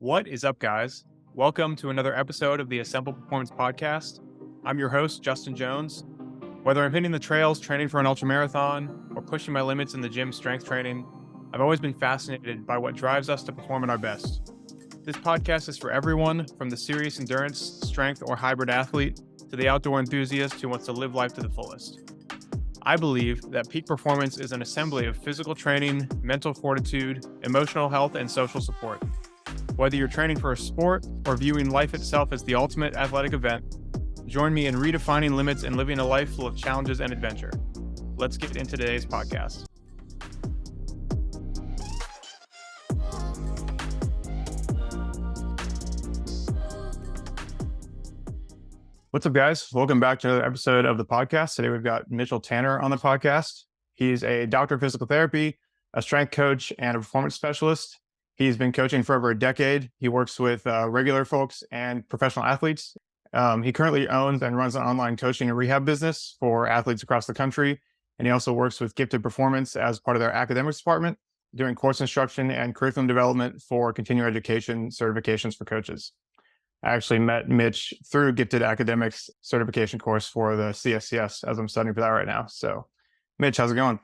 What is up, guys? Welcome to another episode of the Assemble Performance Podcast. I'm your host, Justin Jones. Whether I'm hitting the trails, training for an ultramarathon, or pushing my limits in the gym strength training, I've always been fascinated by what drives us to perform at our best. This podcast is for everyone, from the serious endurance, strength, or hybrid athlete to the outdoor enthusiast who wants to live life to the fullest. I believe that peak performance is an assembly of physical training, mental fortitude, emotional health, and social support. Whether you're training for a sport or viewing life itself as the ultimate athletic event, join me in redefining limits and living a life full of challenges and adventure. Let's get into today's podcast. What's up, guys? Welcome back to another episode of the podcast. Today we've got Mitchell Tanner on the podcast. He's a doctor of physical therapy, a strength coach, and a performance specialist. He's been coaching for over a decade. He works with regular folks and professional athletes. He currently owns and runs an online coaching and rehab business for athletes across the country. And he also works with Gifted Performance as part of their academics department, doing course instruction and curriculum development for continuing education certifications for coaches. I actually met Mitch through Gifted Academics certification course for the CSCS as I'm studying for that right now. So, Mitch, how's it going?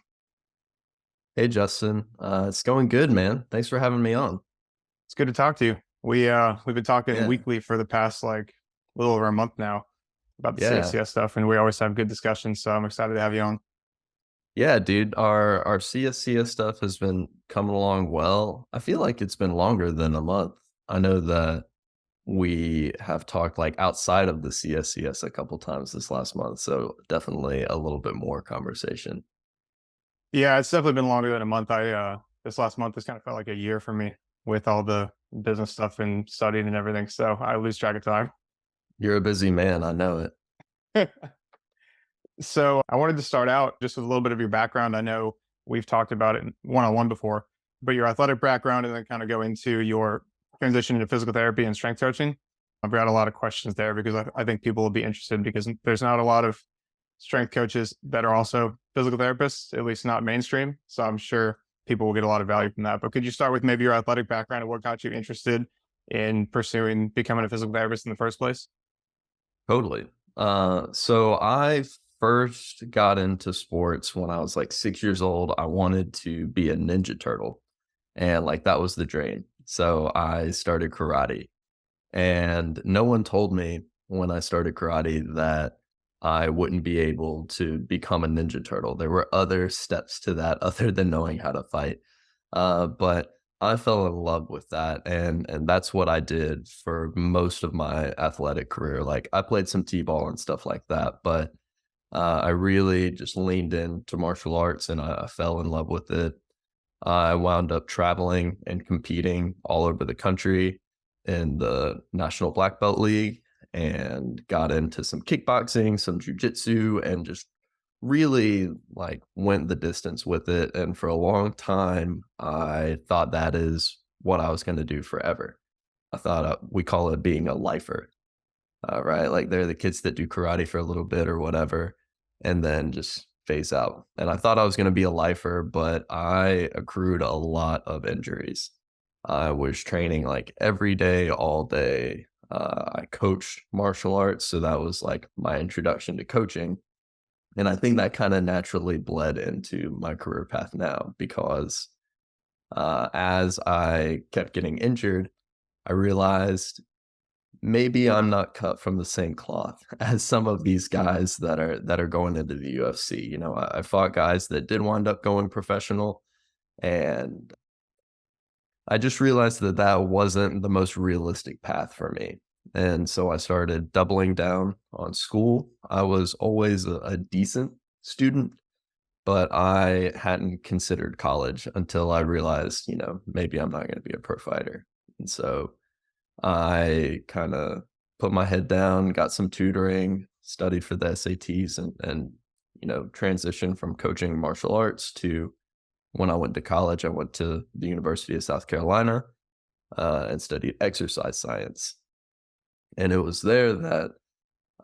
Hey, Justin. It's going good, man. Thanks for having me on. It's good to talk to you. We've been talking weekly for the past a little over a month now about the CSCS stuff, and we always have good discussions. So I'm excited to have you on. Yeah, dude. Our CSCS stuff has been coming along well. I feel like it's been longer than a month. I know that we have talked outside of the CSCS a couple times this last month, so definitely a little bit more conversation. Yeah, it's definitely been longer than a month. This last month has kind of felt like a year for me with all the business stuff and studying and everything. So I lose track of time. You're a busy man. I know it. So I wanted to start out just with a little bit of your background. I know we've talked about it one-on-one before, but your athletic background, and then kind of go into your transition into physical therapy and strength coaching. I've got a lot of questions there because I think people will be interested, because there's not a lot of strength coaches that are also physical therapists, at least not mainstream. So I'm sure people will get a lot of value from that. But could you start with maybe your athletic background and what got you interested in pursuing becoming a physical therapist in the first place? Totally. So I first got into sports when I was 6 years old. I wanted to be a Ninja Turtle, and that was the dream. So I started karate, and no one told me when I started karate that I wouldn't be able to become a Ninja Turtle. There were other steps to that other than knowing how to fight. But I fell in love with that, and that's what I did for most of my athletic career. I played some t-ball and stuff like that, but I really just leaned into martial arts, and I fell in love with it. I wound up traveling and competing all over the country in the National Black Belt League, and got into some kickboxing, some jujitsu, and just really went the distance with it. And for a long time, I thought that is what I was going to do forever. I thought we call it being a lifer, right? They're the kids that do karate for a little bit or whatever, and then just phase out. And I thought I was going to be a lifer, but I accrued a lot of injuries. I was training every day, all day. I coached martial arts, so that was my introduction to coaching. And I think that kind of naturally bled into my career path now, because as I kept getting injured, I realized maybe I'm not cut from the same cloth as some of these guys that are going into the UFC. I fought guys that did wind up going professional, and I just realized that that wasn't the most realistic path for me. And so I started doubling down on school. I was always a decent student, but I hadn't considered college until I realized, maybe I'm not going to be a pro fighter. And so I kind of put my head down, got some tutoring, studied for the SATs, and transitioned from coaching martial arts to, when I went to college, I went to the University of South Carolina and studied exercise science. And it was there that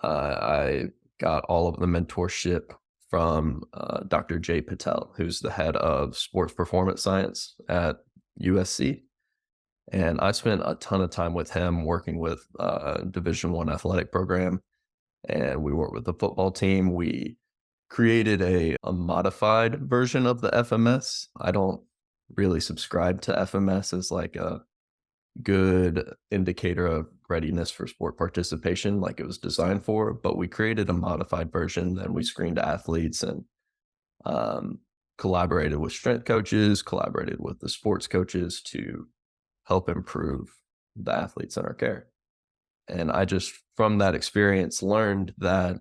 I got all of the mentorship from Dr. Jay Patel, who's the head of sports performance science at USC. And I spent a ton of time with him working with a Division 1 athletic program, and we worked with the football team. We created a modified version of the FMS. I don't really subscribe to FMS as like a good indicator of readiness for sport participation like it was designed for, but we created a modified version. Then we screened athletes and um, collaborated with strength coaches, collaborated with the sports coaches to help improve the athletes in our care. And I just, from that experience, learned that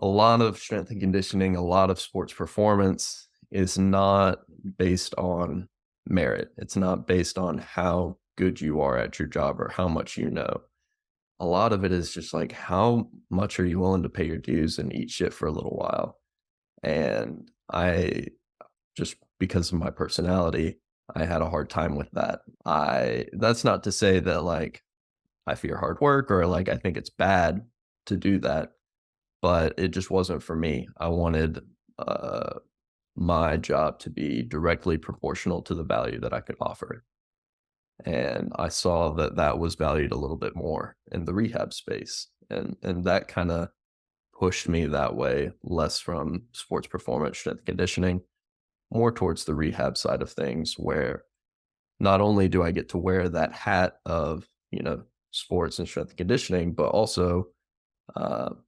a lot of strength and conditioning, a lot of sports performance is not based on merit. It's not based on how good you are at your job or how much you know. A lot of it is just like, how much are you willing to pay your dues and eat shit for a little while? And I just, because of my personality, I had a hard time with that. That's not to say that like I fear hard work or like I think it's bad to do that, but it just wasn't for me. I wanted uh, my job to be directly proportional to the value that I could offer. And I saw that that was valued a little bit more in the rehab space. And that kind of pushed me that way, less from sports performance, strength and conditioning, more towards the rehab side of things, where not only do I get to wear that hat of, sports and strength and conditioning, but also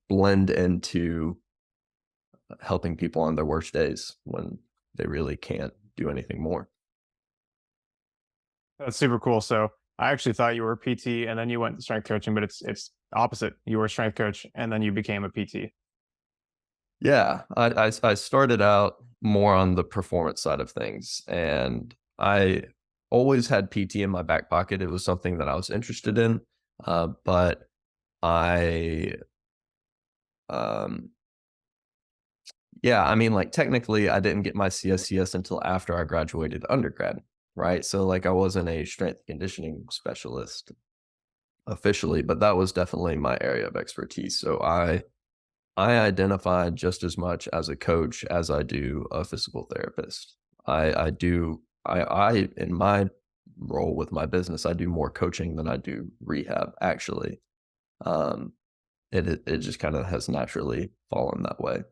blend into helping people on their worst days when they really can't do anything more. That's super cool. So I actually thought you were a PT and then you went to strength coaching, but it's opposite. You were a strength coach and then you became a PT. Yeah, I started out more on the performance side of things, and I always had PT in my back pocket. It was something that I was interested in, but I, um, yeah, I mean, like technically, I didn't get my CSCS until after I graduated undergrad, right? So like, I wasn't a strength and conditioning specialist officially, but that was definitely my area of expertise. So I identify just as much as a coach as I do a physical therapist. I in my role with my business, I do more coaching than I do rehab, actually. Um, it just kind of has naturally fallen that way.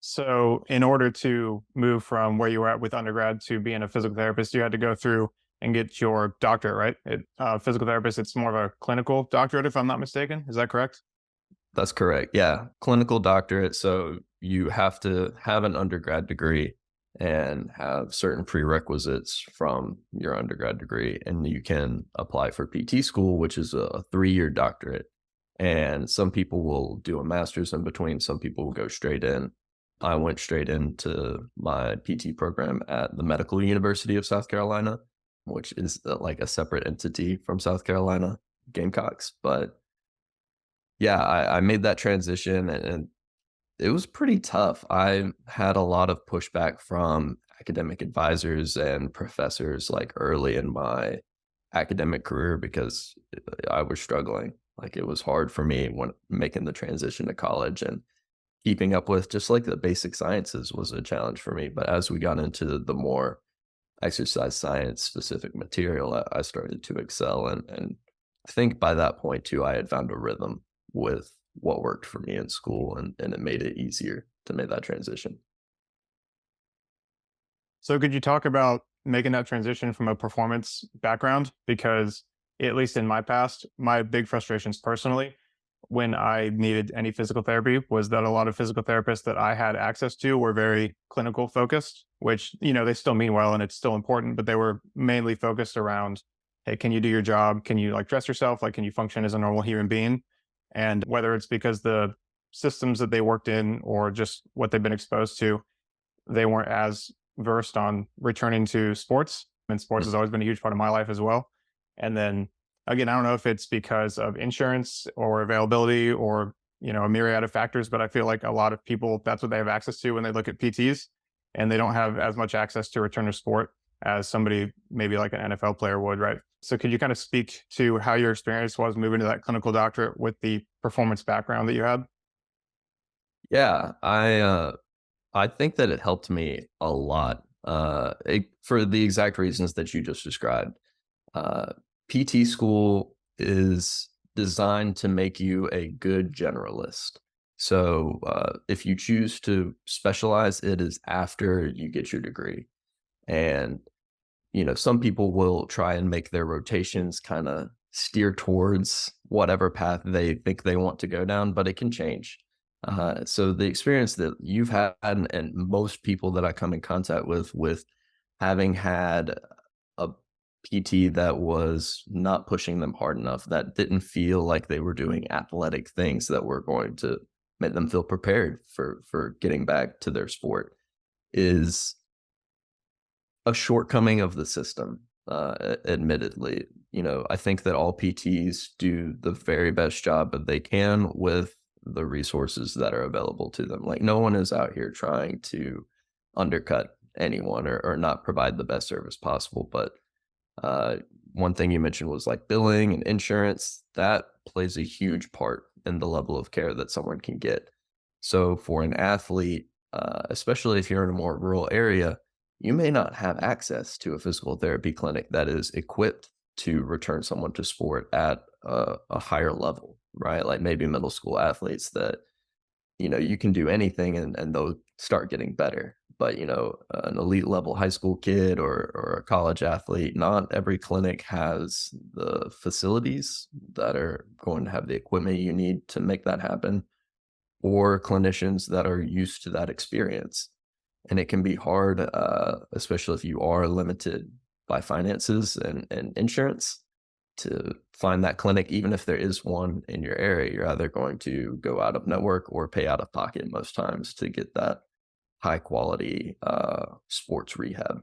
So in order to move from where you were at with undergrad to being a physical therapist, you had to go through and get your doctorate, right? Physical therapist, it's more of a clinical doctorate, if I'm not mistaken. Is that correct? That's correct. Yeah, clinical doctorate. So you have to have an undergrad degree and have certain prerequisites from your undergrad degree, and you can apply for PT school, which is a 3-year doctorate. And some people will do a master's in between. Some people will go straight in. I went straight into my PT program at the Medical University of South Carolina, which is like a separate entity from South Carolina Gamecocks. But yeah, I made that transition, and it was pretty tough. I had a lot of pushback from academic advisors and professors like early in my academic career because I was struggling. Like it was hard for me when making the transition to college, and keeping up with just like the basic sciences was a challenge for me. But as we got into the more exercise science specific material, I started to excel. And I think by that point too, I had found a rhythm with what worked for me in school, and it made it easier to make that transition. So could you talk about making that transition from a performance background? Because at least in my past, my big frustrations personally when I needed any physical therapy was that a lot of physical therapists that I had access to were very clinical focused, which, they still mean well and it's still important, but they were mainly focused around, hey, can you do your job? Can you like dress yourself? Like, can you function as a normal human being? And whether it's because the systems that they worked in or just what they've been exposed to, they weren't as versed on returning to sports. And sports Mm. has always been a huge part of my life as well. And then again, I don't know if it's because of insurance or availability or, a myriad of factors, but I feel like a lot of people, that's what they have access to when they look at PTs, and they don't have as much access to return to sport as somebody maybe like an NFL player would, right? So could you kind of speak to how your experience was moving to that clinical doctorate with the performance background that you had? Yeah, I think that it helped me a lot. for the exact reasons that you just described. Uh, PT school is designed to make you a good generalist. So if you choose to specialize, it is after you get your degree. And some people will try and make their rotations kind of steer towards whatever path they think they want to go down, but it can change. So the experience that you've had, and most people that I come in contact with having had a PT that was not pushing them hard enough, that didn't feel like they were doing athletic things that were going to make them feel prepared for getting back to their sport, is a shortcoming of the system, admittedly. I think that all PTs do the very best job that they can with the resources that are available to them. Like, no one is out here trying to undercut anyone or not provide the best service possible. But uh, one thing you mentioned was like billing and insurance. That plays a huge part in the level of care that someone can get. So for an athlete, especially if you're in a more rural area, you may not have access to a physical therapy clinic that is equipped to return someone to sport at a higher level, right? Like maybe middle school athletes that, you can do anything and they'll start getting better. But, an elite level high school kid or a college athlete, not every clinic has the facilities that are going to have the equipment you need to make that happen, or clinicians that are used to that experience. And it can be hard, especially if you are limited by finances and insurance, to find that clinic. Even if there is one in your area, you're either going to go out of network or pay out of pocket most times to get that high quality sports rehab.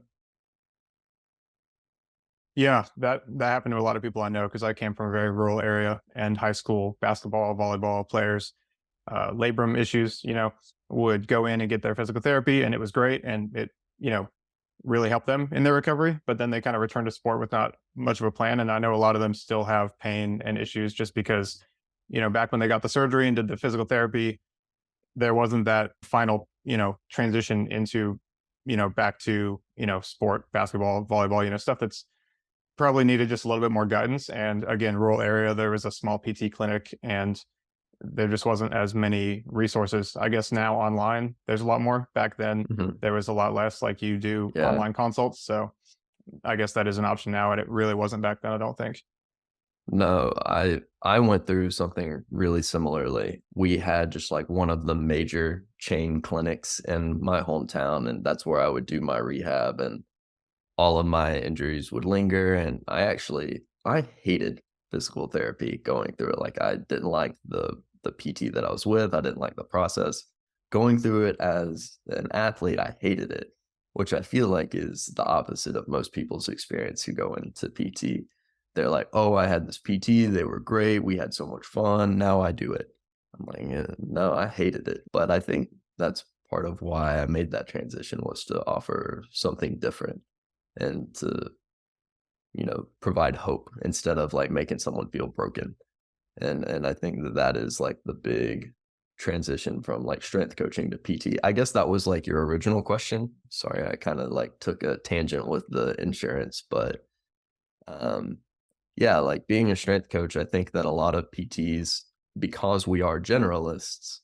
Yeah, that happened to a lot of people I know because I came from a very rural area, and high school basketball, volleyball players, labrum issues, would go in and get their physical therapy, and it was great, and it, really helped them in their recovery. But then they kind of returned to sport with not much of a plan, and I know a lot of them still have pain and issues just because, back when they got the surgery and did the physical therapy, there wasn't that final, transition into, back to, sport, basketball, volleyball, stuff that's probably needed just a little bit more guidance. And again, rural area, there was a small PT clinic, and there just wasn't as many resources. I guess now online, there's a lot more. Back then, Mhm. there was a lot less, like you do Yeah. online consults. So I guess that is an option now, and it really wasn't back then, I don't think. No, I went through something really similarly. We had just like one of the major chain clinics in my hometown, and that's where I would do my rehab, and all of my injuries would linger. And I hated physical therapy going through it. Like, I didn't like the PT that I was with. I didn't like the process. Going through it as an athlete, I hated it, which I feel like is the opposite of most people's experience who go into PT. They're like, "Oh, I had this PT, they were great, we had so much fun, now I do it." I'm like, no, I hated it." But I think that's part of why I made that transition, was to offer something different and to, provide hope instead of like making someone feel broken. And I think that that is like the big transition from like strength coaching to PT. I guess that was like your original question. Sorry, I kind of like took a tangent with the insurance, but um yeah, like being a strength coach, I think that a lot of PTs, because we are generalists,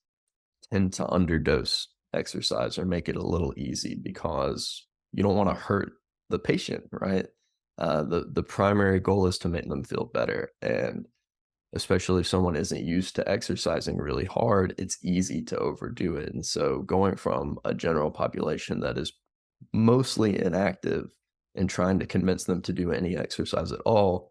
tend to underdose exercise or make it a little easy because you don't want to hurt the patient, right? The primary goal is to make them feel better, and especially if someone isn't used to exercising really hard, it's easy to overdo it. And so, going from a general population that is mostly inactive and trying to convince them to do any exercise at all,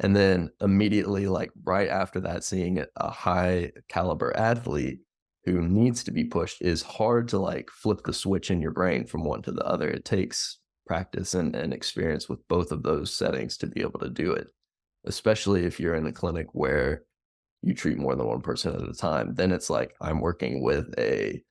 and then immediately, like right after that, seeing a high caliber athlete who needs to be pushed, is hard to like flip the switch in your brain from one to the other. It takes practice and experience with both of those settings to be able to do it, especially if you're in a clinic where you treat more than one person at a time. Then it's like I'm working with a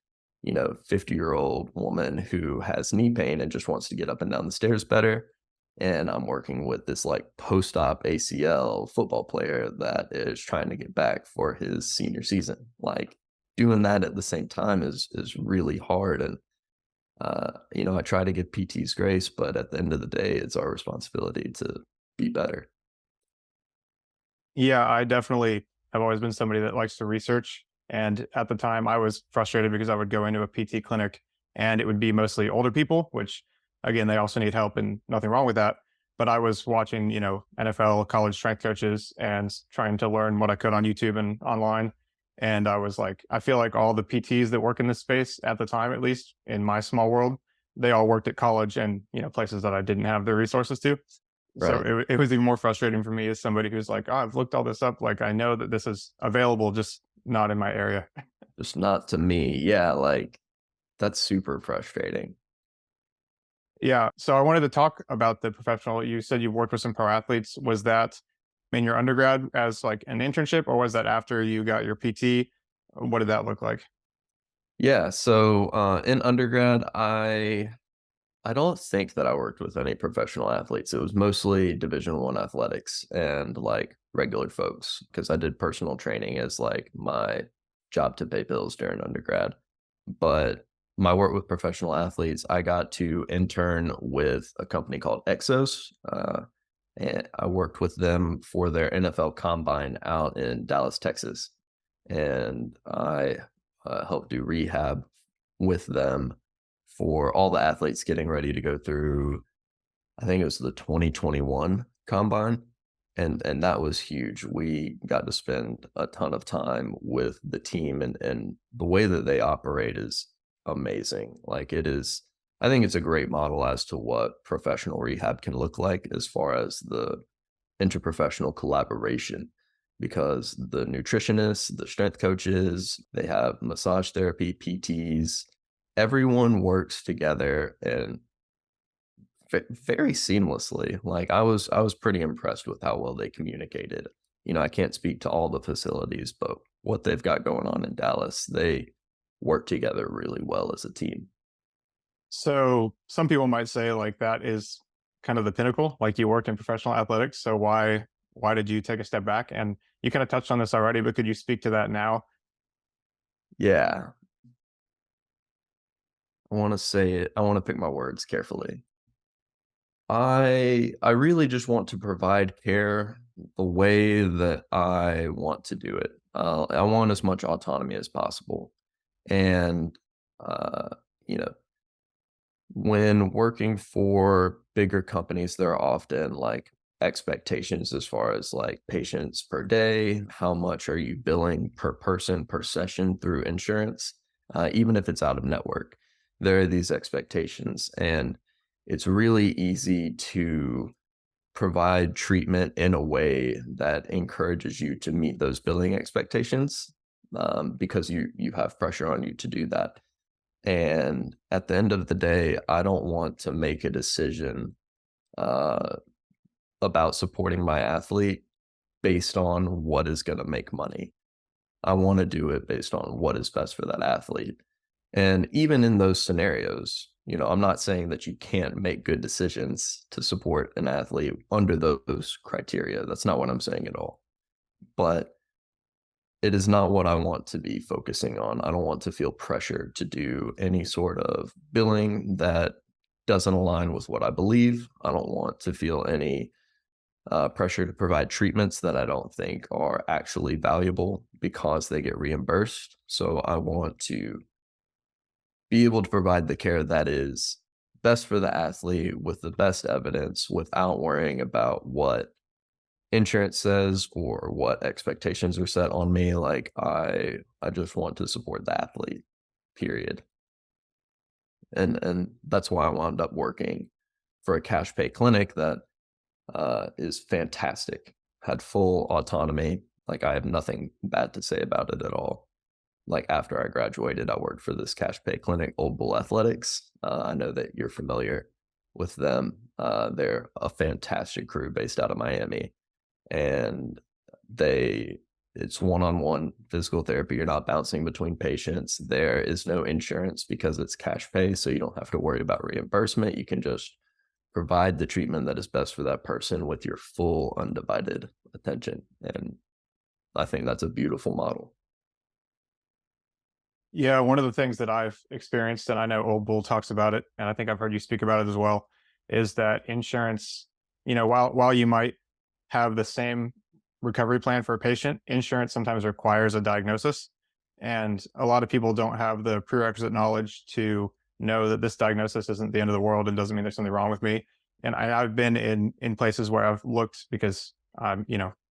50-year-old woman who has knee pain and just wants to get up and down the stairs better, and I'm working with this like post-op ACL football player that is trying to get back for his senior season. Like, doing that at the same time is really hard. And I try to give PTs grace, but at the end of the day, it's our responsibility to be better. Yeah, I definitely have always been somebody that likes to research. And at the time, I was frustrated because I would go into a PT clinic and it would be mostly older people, which again, they also need help and nothing wrong with that. But I was watching, NFL college strength coaches and trying to learn what I could on YouTube and online. And I was like, I feel like all the PTs that work in this space at the time, at least in my small world, they all worked at college and, places that I didn't have the resources to. So Right. it was even more frustrating for me as somebody who's like, "Oh, I've looked all this up. Like, I know that this is available, just not in my area." Just not to me. Yeah, like that's super frustrating. Yeah. So I wanted to talk about the professional. You said you worked with some pro athletes. Was that in your undergrad as like an internship, or was that after you got your PT? What did that look like? Yeah, so in undergrad, I don't think that I worked with any professional athletes. It was mostly Division One athletics and like regular folks because I did personal training as like my job to pay bills during undergrad. But my work with professional athletes, I got to intern with a company called Exos. And I worked with them for their NFL Combine out in Dallas, Texas, and I helped do rehab with them for all the athletes getting ready to go through. I think it was the 2021 combine, and that was huge. We got to spend a ton of time with the team, and the way that they operate is amazing. Like it is, I think it's a great model as to what professional rehab can look like as far as the interprofessional collaboration, because the nutritionists, the strength coaches, they have massage therapy, PTs, everyone works together and very seamlessly. Like I was pretty impressed with how well they communicated. I can't speak to all the facilities, but what they've got going on in Dallas, they work together really well as a team. So some people might say like that is kind of the pinnacle. Like you worked in professional athletics, so why did you take a step back? And you kind of touched on this already, but could you speak to that now? Yeah, I want to say it. I want to pick my words carefully. I really just want to provide care the way that I want to do it. I want as much autonomy as possible, and uh, you know, when working for bigger companies, there are often like expectations as far as like patients per day, how much are you billing per person per session through insurance, even if it's out of network. There are these expectations, and it's really easy to provide treatment in a way that encourages you to meet those billing expectations, because you have pressure on you to do that. And at the end of the day, I don't want to make a decision uh, about supporting my athlete based on what is going to make money. I want to do it based on what is best for that athlete. And even in those scenarios, I'm not saying that you can't make good decisions to support an athlete under those criteria. That's not what I'm saying at all. But it is not what I want to be focusing on. I don't want to feel pressure to do any sort of billing that doesn't align with what I believe. I don't want to feel any pressure to provide treatments that I don't think are actually valuable because they get reimbursed. So I want to be able to provide the care that is best for the athlete with the best evidence without worrying about what insurance says or what expectations are set on me. Like I just want to support the athlete, period. And that's why I wound up working for a cash pay clinic that is fantastic. Had full autonomy. Like I have nothing bad to say about it at all. Like after I graduated, I worked for this cash pay clinic, Old Bull Athletics. I know that you're familiar with them. They're a fantastic crew based out of Miami, and they it's one-on-one physical therapy. You're not bouncing between patients. There is no insurance because it's cash pay, so you don't have to worry about reimbursement. You can just provide the treatment that is best for that person with your full undivided attention, and I think that's a beautiful model. Yeah, one of the things that I've experienced, and I know Old Bull talks about it, and I think I've heard you speak about it as well, is that insurance, while you might have the same recovery plan for a patient, insurance sometimes requires a diagnosis. And a lot of people don't have the prerequisite knowledge to know that this diagnosis isn't the end of the world and doesn't mean there's something wrong with me. And I've been in places where I've looked because I'm,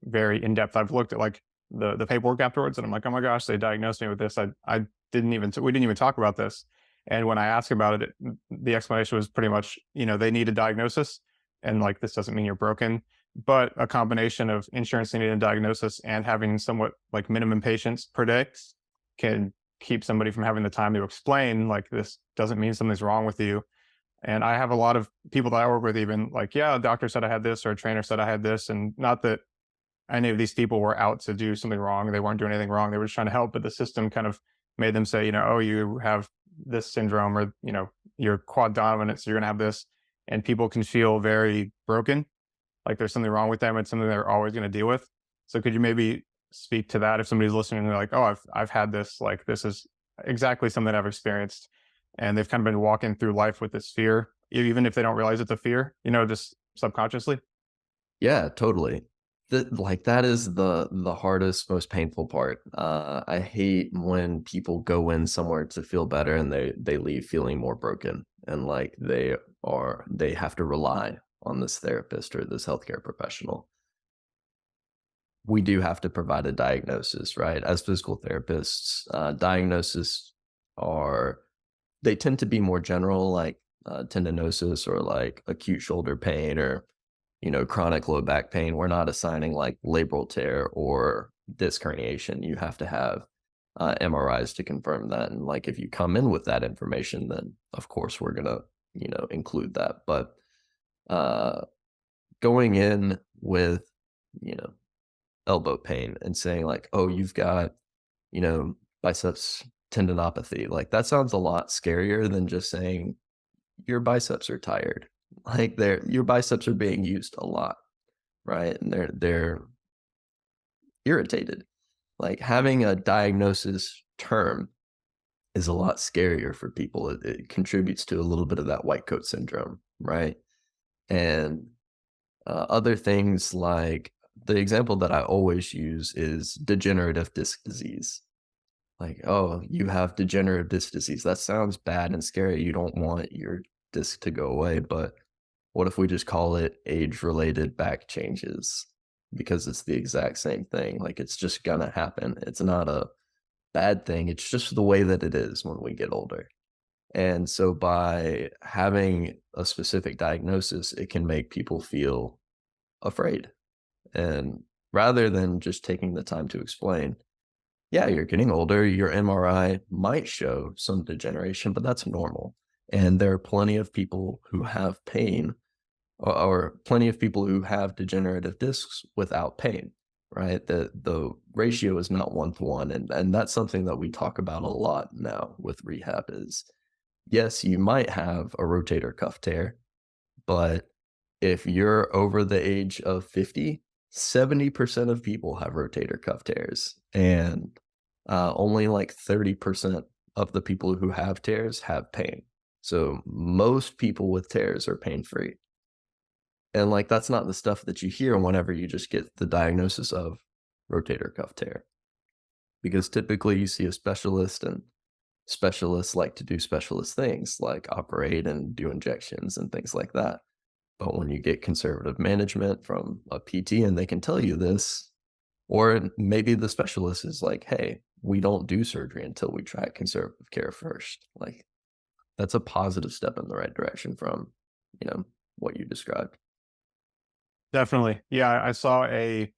very in depth. I've looked at like the paperwork afterwards, and I'm like, oh my gosh, they diagnosed me with this. I we didn't even talk about this. And when I asked about it, the explanation was pretty much, they need a diagnosis, and like this doesn't mean you're broken, but a combination of insurance needing a diagnosis and having somewhat like minimum patients per day can keep somebody from having the time to explain like this doesn't mean something's wrong with you. And I have a lot of people that I work with even like, yeah, a doctor said I had this or a trainer said I had this, and not that any of these people were out to do something wrong. They weren't doing anything wrong. They were just trying to help, but the system kind of made them say, oh, you have this syndrome, or, you're quad dominant, so you're going to have this. And people can feel very broken, like there's something wrong with them. It's something they're always going to deal with. So could you maybe speak to that if somebody's listening and they're like, oh, I've had this, like this is exactly something I've experienced. And they've kind of been walking through life with this fear, even if they don't realize it's a fear, just subconsciously. Yeah, totally. Like, that is the hardest, most painful part. I hate when people go in somewhere to feel better and they leave feeling more broken, and like they have to rely on this therapist or this healthcare professional. We do have to provide a diagnosis, right? As physical therapists, diagnoses are they tend to be more general, like tendinosis or like acute shoulder pain or chronic low back pain. We're not assigning like labral tear or disc herniation. You have to have MRIs to confirm that. And like if you come in with that information, then of course we're gonna, include that. But uh, going in with, you know, elbow pain and saying like, oh, you've got, biceps tendinopathy, like that sounds a lot scarier than just saying your biceps are tired. Like your biceps are being used a lot, right? And they're irritated. Like having a diagnosis term is a lot scarier for people. It contributes to a little bit of that white coat syndrome, right? And other things like the example that I always use is degenerative disc disease. Like, oh, you have degenerative disc disease. That sounds bad and scary. You don't want your disc to go away, but what if we just call it age-related back changes? Because it's the exact same thing. Like, it's just gonna happen. It's not a bad thing. It's just the way that it is when we get older. And so by having a specific diagnosis, it can make people feel afraid. And rather than just taking the time to explain, yeah, you're getting older, your MRI might show some degeneration, but that's normal. And there are plenty of people who have pain or plenty of people who have degenerative discs without pain, right? The ratio is not 1 to 1. And that's something that we talk about a lot now with rehab is yes, you might have a rotator cuff tear, but if you're over the age of 50, 70% of people have rotator cuff tears. And only like 30% of the people who have tears have pain. So most people with tears are pain free. And like that's not the stuff that you hear whenever you just get the diagnosis of rotator cuff tear. Because typically you see a specialist and specialists like to do specialist things like operate and do injections and things like that. But when you get conservative management from a PT and they can tell you this, or maybe the specialist is like, hey, we don't do surgery until we try conservative care first. Like that's a positive step in the right direction from, what you described. Definitely. Yeah, I saw a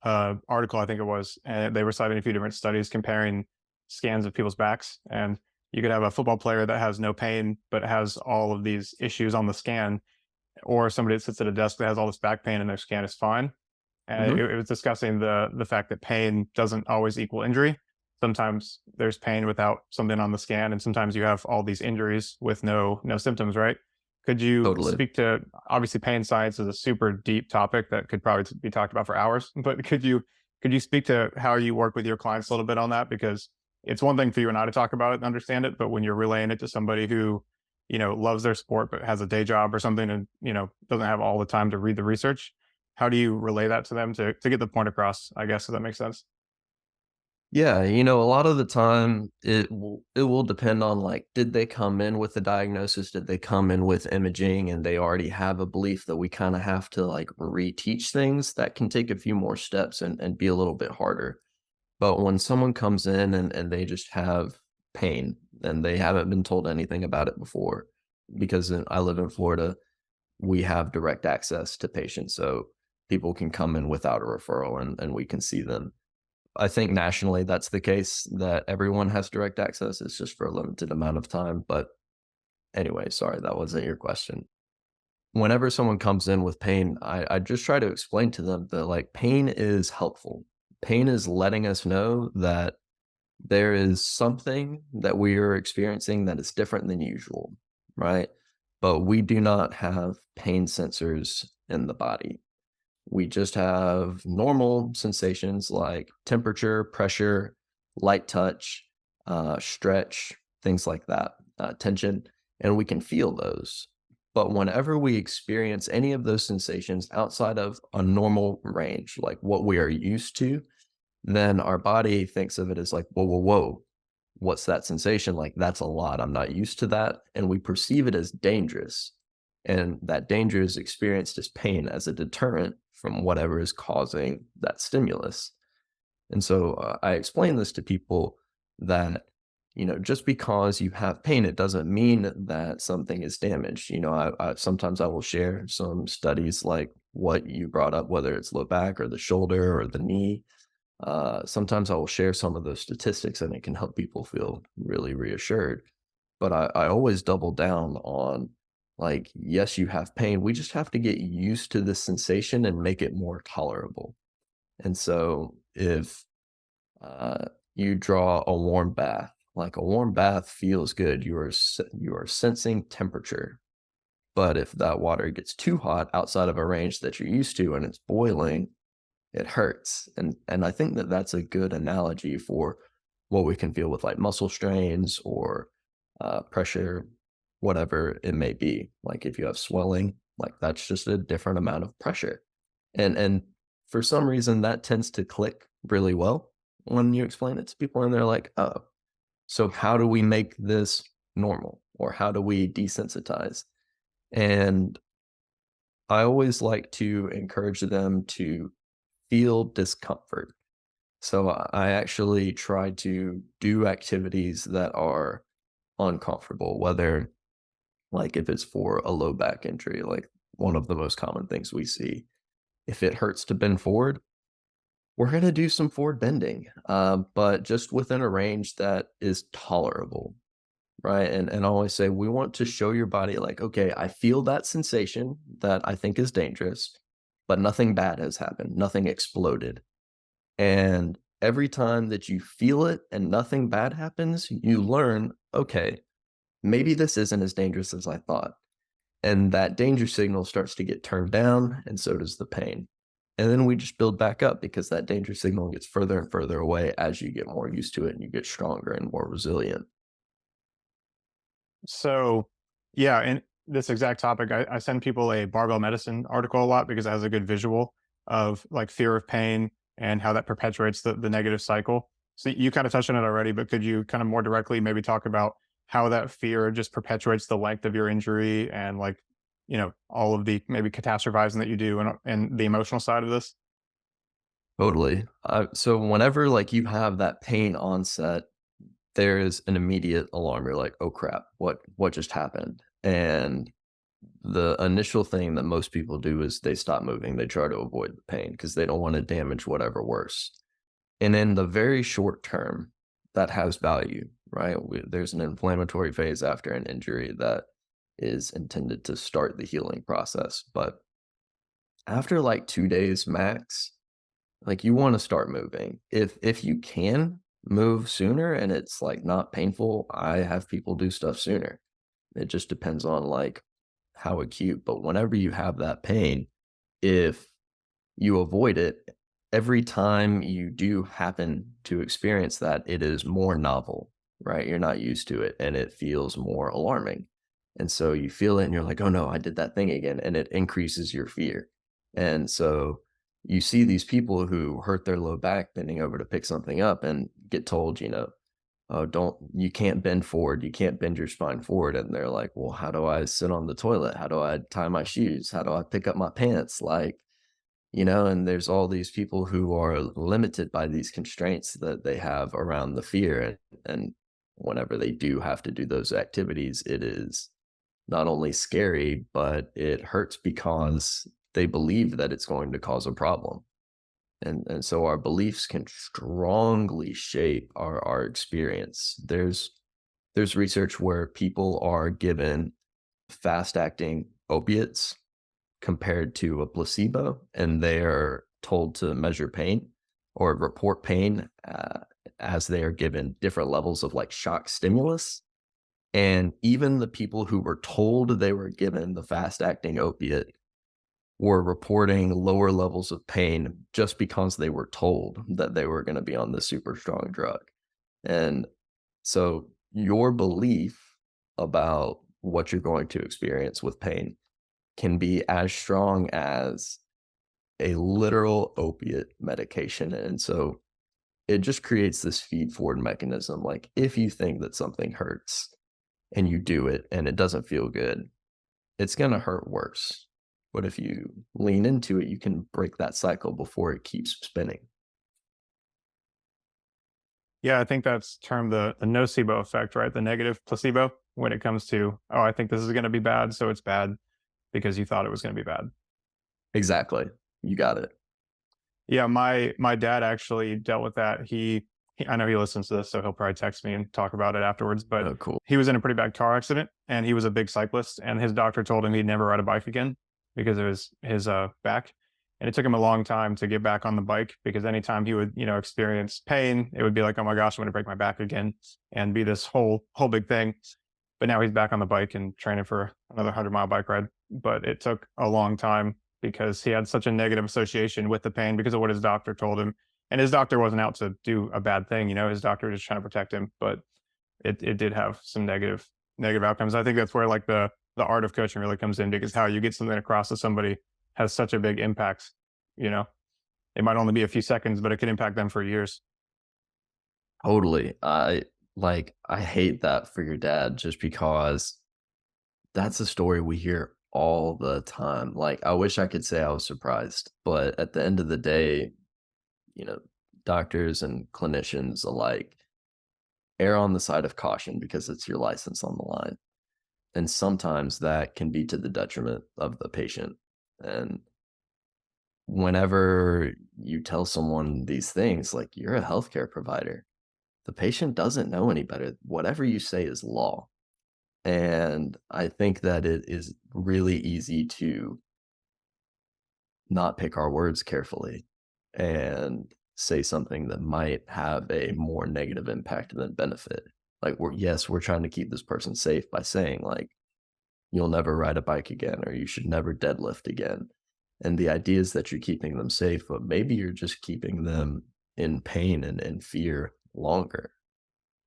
article, I think it was, and they were citing a few different studies comparing scans of people's backs. And you could have a football player that has no pain, but has all of these issues on the scan, or somebody that sits at a desk that has all this back pain and their scan is fine. And Hmm. it was discussing the fact that pain doesn't always equal injury. Sometimes there's pain without something on the scan, and sometimes you have all these injuries with no symptoms, right? Could you Totally. speak to, obviously pain science is a super deep topic that could probably be talked about for hours, but could you speak to how you work with your clients a little bit on that? Because it's one thing for you and I to talk about it and understand it, but when you're relaying it to somebody who, loves their sport but has a day job or something and, doesn't have all the time to read the research, how do you relay that to them to get the point across, I guess, if that makes sense? Yeah, a lot of the time it will depend on like did they come in with a diagnosis, did they come in with imaging and they already have a belief that we kind of have to like reteach things that can take a few more steps and be a little bit harder. But when someone comes in and they just have pain and they haven't been told anything about it before, because I live in Florida, we have direct access to patients. So people can come in without a referral and we can see them. I think nationally that's the case that everyone has direct access. It's just for a limited amount of time. But anyway, sorry, that wasn't your question. Whenever someone comes in with pain, I just try to explain to them that like pain is helpful. Pain is letting us know that there is something that we are experiencing that is different than usual, right? But we do not have pain sensors in the body. We just have normal sensations like temperature, pressure, light touch, stretch, things like that, tension, and we can feel those. But whenever we experience any of those sensations outside of a normal range, like what we are used to, then our body thinks of it as like, whoa, whoa, whoa. What's that sensation? Like, that's a lot. I'm not used to that. And we perceive it as dangerous. And that danger is experienced as pain, as a deterrent from whatever is causing that stimulus. And so I explain this to people that, just because you have pain, it doesn't mean that something is damaged. Sometimes I will share some studies like what you brought up, whether it's low back or the shoulder or the knee. Sometimes I will share some of those statistics and it can help people feel really reassured. But I always double down on like, yes, you have pain. We just have to get used to this sensation and make it more tolerable. And so if you draw a warm bath, like a warm bath feels good, you are sensing temperature. But if that water gets too hot outside of a range that you're used to and it's boiling, it hurts. And I think that that's a good analogy for what we can feel with like muscle strains or pressure, whatever it may be. Like if you have swelling, like that's just a different amount of pressure. And for some reason that tends to click really well when you explain it to people and they're like, oh, so how do we make this normal? Or how do we desensitize? And I always like to encourage them to feel discomfort. So I actually try to do activities that are uncomfortable, whether like if it's for a low back injury, like one of the most common things we see. If it hurts to bend forward, we're going to do some forward bending, but just within a range that is tolerable, right? And I always say we want to show your body like, okay, I feel that sensation that I think is dangerous, but nothing bad has happened, nothing exploded. And every time that you feel it and nothing bad happens, you learn, okay, maybe this isn't as dangerous as I thought. And that danger signal starts to get turned down, and so does the pain. And then we just build back up because that danger signal gets further and further away as you get more used to it and you get stronger and more resilient. So, yeah, and this exact topic, I send people a barbell medicine article a lot because it has a good visual of like fear of pain and how that perpetuates the negative cycle. So you kind of touched on it already, but could you kind of more directly maybe talk about how that fear just perpetuates the length of your injury and like, all of the maybe catastrophizing that you do and the emotional side of this? Totally. So whenever like you have that pain onset, there is an immediate alarm. You're like, oh crap, what just happened? And the initial thing that most people do is they stop moving. They try to avoid the pain because they don't want to damage whatever worse. And in the very short term, that has value, right? There's an inflammatory phase after an injury that is intended to start the healing process. But after like 2 days max, like you want to start moving. If you can move sooner and it's like not painful, I have people do stuff sooner. It just depends on like how acute. But whenever you have that pain, if you avoid it every time you do happen to experience that, it is more novel, right? You're not used to it and it feels more alarming. And so you feel it and you're like, oh no, I did that thing again. And it increases your fear. And so you see these people who hurt their low back bending over to pick something up and get told, oh, you can't bend forward. You can't bend your spine forward. And they're like, well, how do I sit on the toilet? How do I tie my shoes? How do I pick up my pants? And there's all these people who are limited by these constraints that they have around the fear. And whenever they do have to do those activities, it is not only scary, but it hurts because they believe that it's going to cause a problem. And so our beliefs can strongly shape our experience. There's research where people are given fast acting opiates compared to a placebo, and they are told to measure pain or report pain as they are given different levels of like shock stimulus. And even the people who were told they were given the fast acting opiate were reporting lower levels of pain just because they were told that they were going to be on the super strong drug. And so your belief about what you're going to experience with pain can be as strong as a literal opiate medication. And so it just creates this feed forward mechanism. Like if you think that something hurts and you do it and it doesn't feel good, it's going to hurt worse. But if you lean into it, you can break that cycle before it keeps spinning. Yeah, I think that's termed the nocebo effect, right? The negative placebo when it comes to, oh, I think this is going to be bad, so it's bad because you thought it was going to be bad. Exactly. You got it. Yeah, my dad actually dealt with that. I know he listens to this, so he'll probably text me and talk about it afterwards. But Oh, cool. he was in a pretty bad car accident, and he was a big cyclist. And his doctor told him he'd never ride a bike again because of his back. And it took him a long time to get back on the bike because anytime he would experience pain, it would be like, oh my gosh, I'm going to break my back again, and be this whole big thing. But now he's back on the bike and training for another 100-mile bike ride. But it took a long time because he had such a negative association with the pain because of what his doctor told him. And his doctor wasn't out to do a bad thing, his doctor was just trying to protect him, but it did have some negative outcomes. I think that's where like the art of coaching really comes in, because how you get something across to somebody has such a big impact, you know. It might only be a few seconds, but it could impact them for years. Totally. I hate that for your dad just because that's a story we hear all the time. Like, I wish I could say I was surprised, but at the end of the day, you know, doctors and clinicians alike err on the side of caution because it's your license on the line. And sometimes that can be to the detriment of the patient. And whenever you tell someone these things, like you're a healthcare provider, the patient doesn't know any better. Whatever you say is law. And I think that it is really easy to not pick our words carefully and say something that might have a more negative impact than benefit. Like we're trying to keep this person safe by saying like you'll never ride a bike again or you should never deadlift again. And the idea is that you're keeping them safe, but maybe you're just keeping them in pain and fear longer.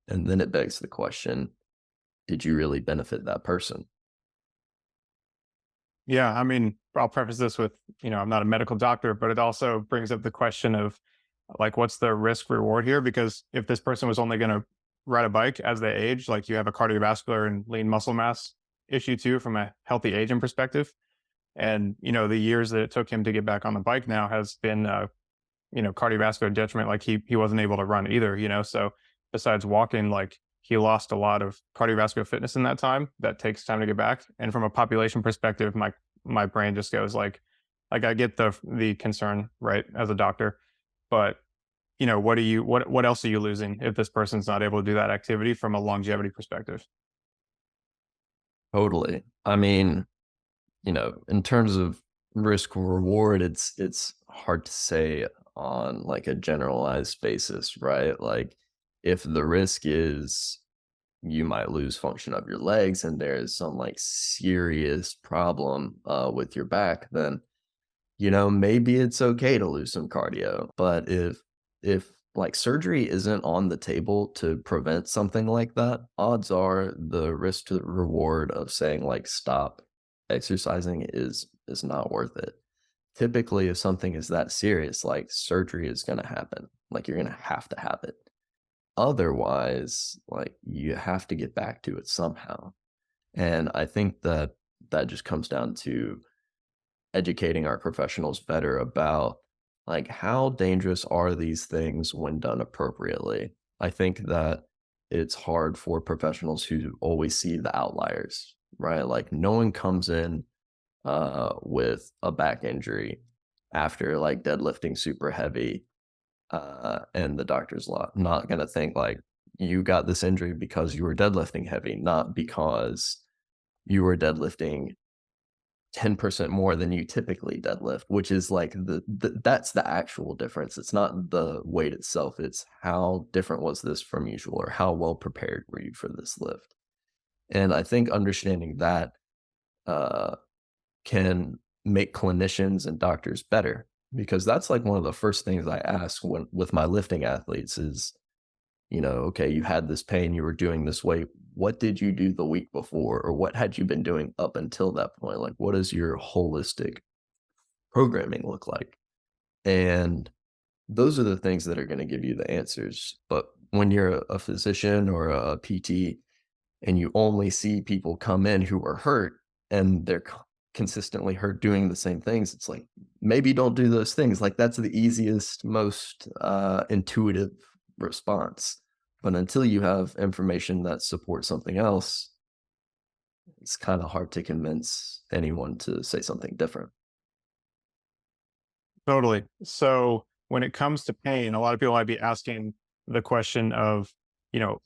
And then it begs the question, did you really benefit that person? Yeah, I mean, I'll preface this with, I'm not a medical doctor, but it also brings up the question of like, what's the risk reward here? Because if this person was only going to ride a bike as they age, like you have a cardiovascular and lean muscle mass issue too, from a healthy aging perspective. And, the years that it took him to get back on the bike now has been, cardiovascular detriment. Like he wasn't able to run either, so besides walking, like he lost a lot of cardiovascular fitness in that time. That takes time to get back. And from a population perspective, my brain just goes like I get the concern, right, as a doctor, but what else are you losing if this person's not able to do that activity from a longevity perspective? Totally. I mean, in terms of risk reward, it's hard to say on like a generalized basis, right? Like if the risk is you might lose function of your legs and there's some like serious problem with your back, then maybe it's okay to lose some cardio, but if like surgery isn't on the table to prevent something like that, odds are the risk to reward of saying like stop exercising is not worth it. Typically, if something is that serious, like surgery is going to happen. Like you're going to have it. Otherwise, like you have to get back to it somehow. And I think that that just comes down to educating our professionals better about like how dangerous are these things when done appropriately. I think that it's hard for professionals who always see the outliers, right? Like no one comes in with a back injury after like deadlifting super heavy, and the doctor's not going to think like you got this injury because you were deadlifting heavy, not because you were deadlifting 10% more than you typically deadlift, which is like that's the actual difference. It's not the weight itself. It's how different was this from usual or how well prepared were you for this lift. And I think understanding that uh, can make clinicians and doctors better because that's like one of the first things I ask when with my lifting athletes is, okay, you had this pain, you were doing this weight. What did you do the week before? Or what had you been doing up until that point? Like, what does your holistic programming look like? And those are the things that are going to give you the answers. But when you're a physician or a PT and you only see people come in who are hurt and they're consistently hurt doing the same things, it's like maybe don't do those things. Like that's the easiest, most intuitive response. But until you have information that supports something else, it's kind of hard to convince anyone to say something different. Totally. So when it comes to pain, a lot of people might be asking the question of,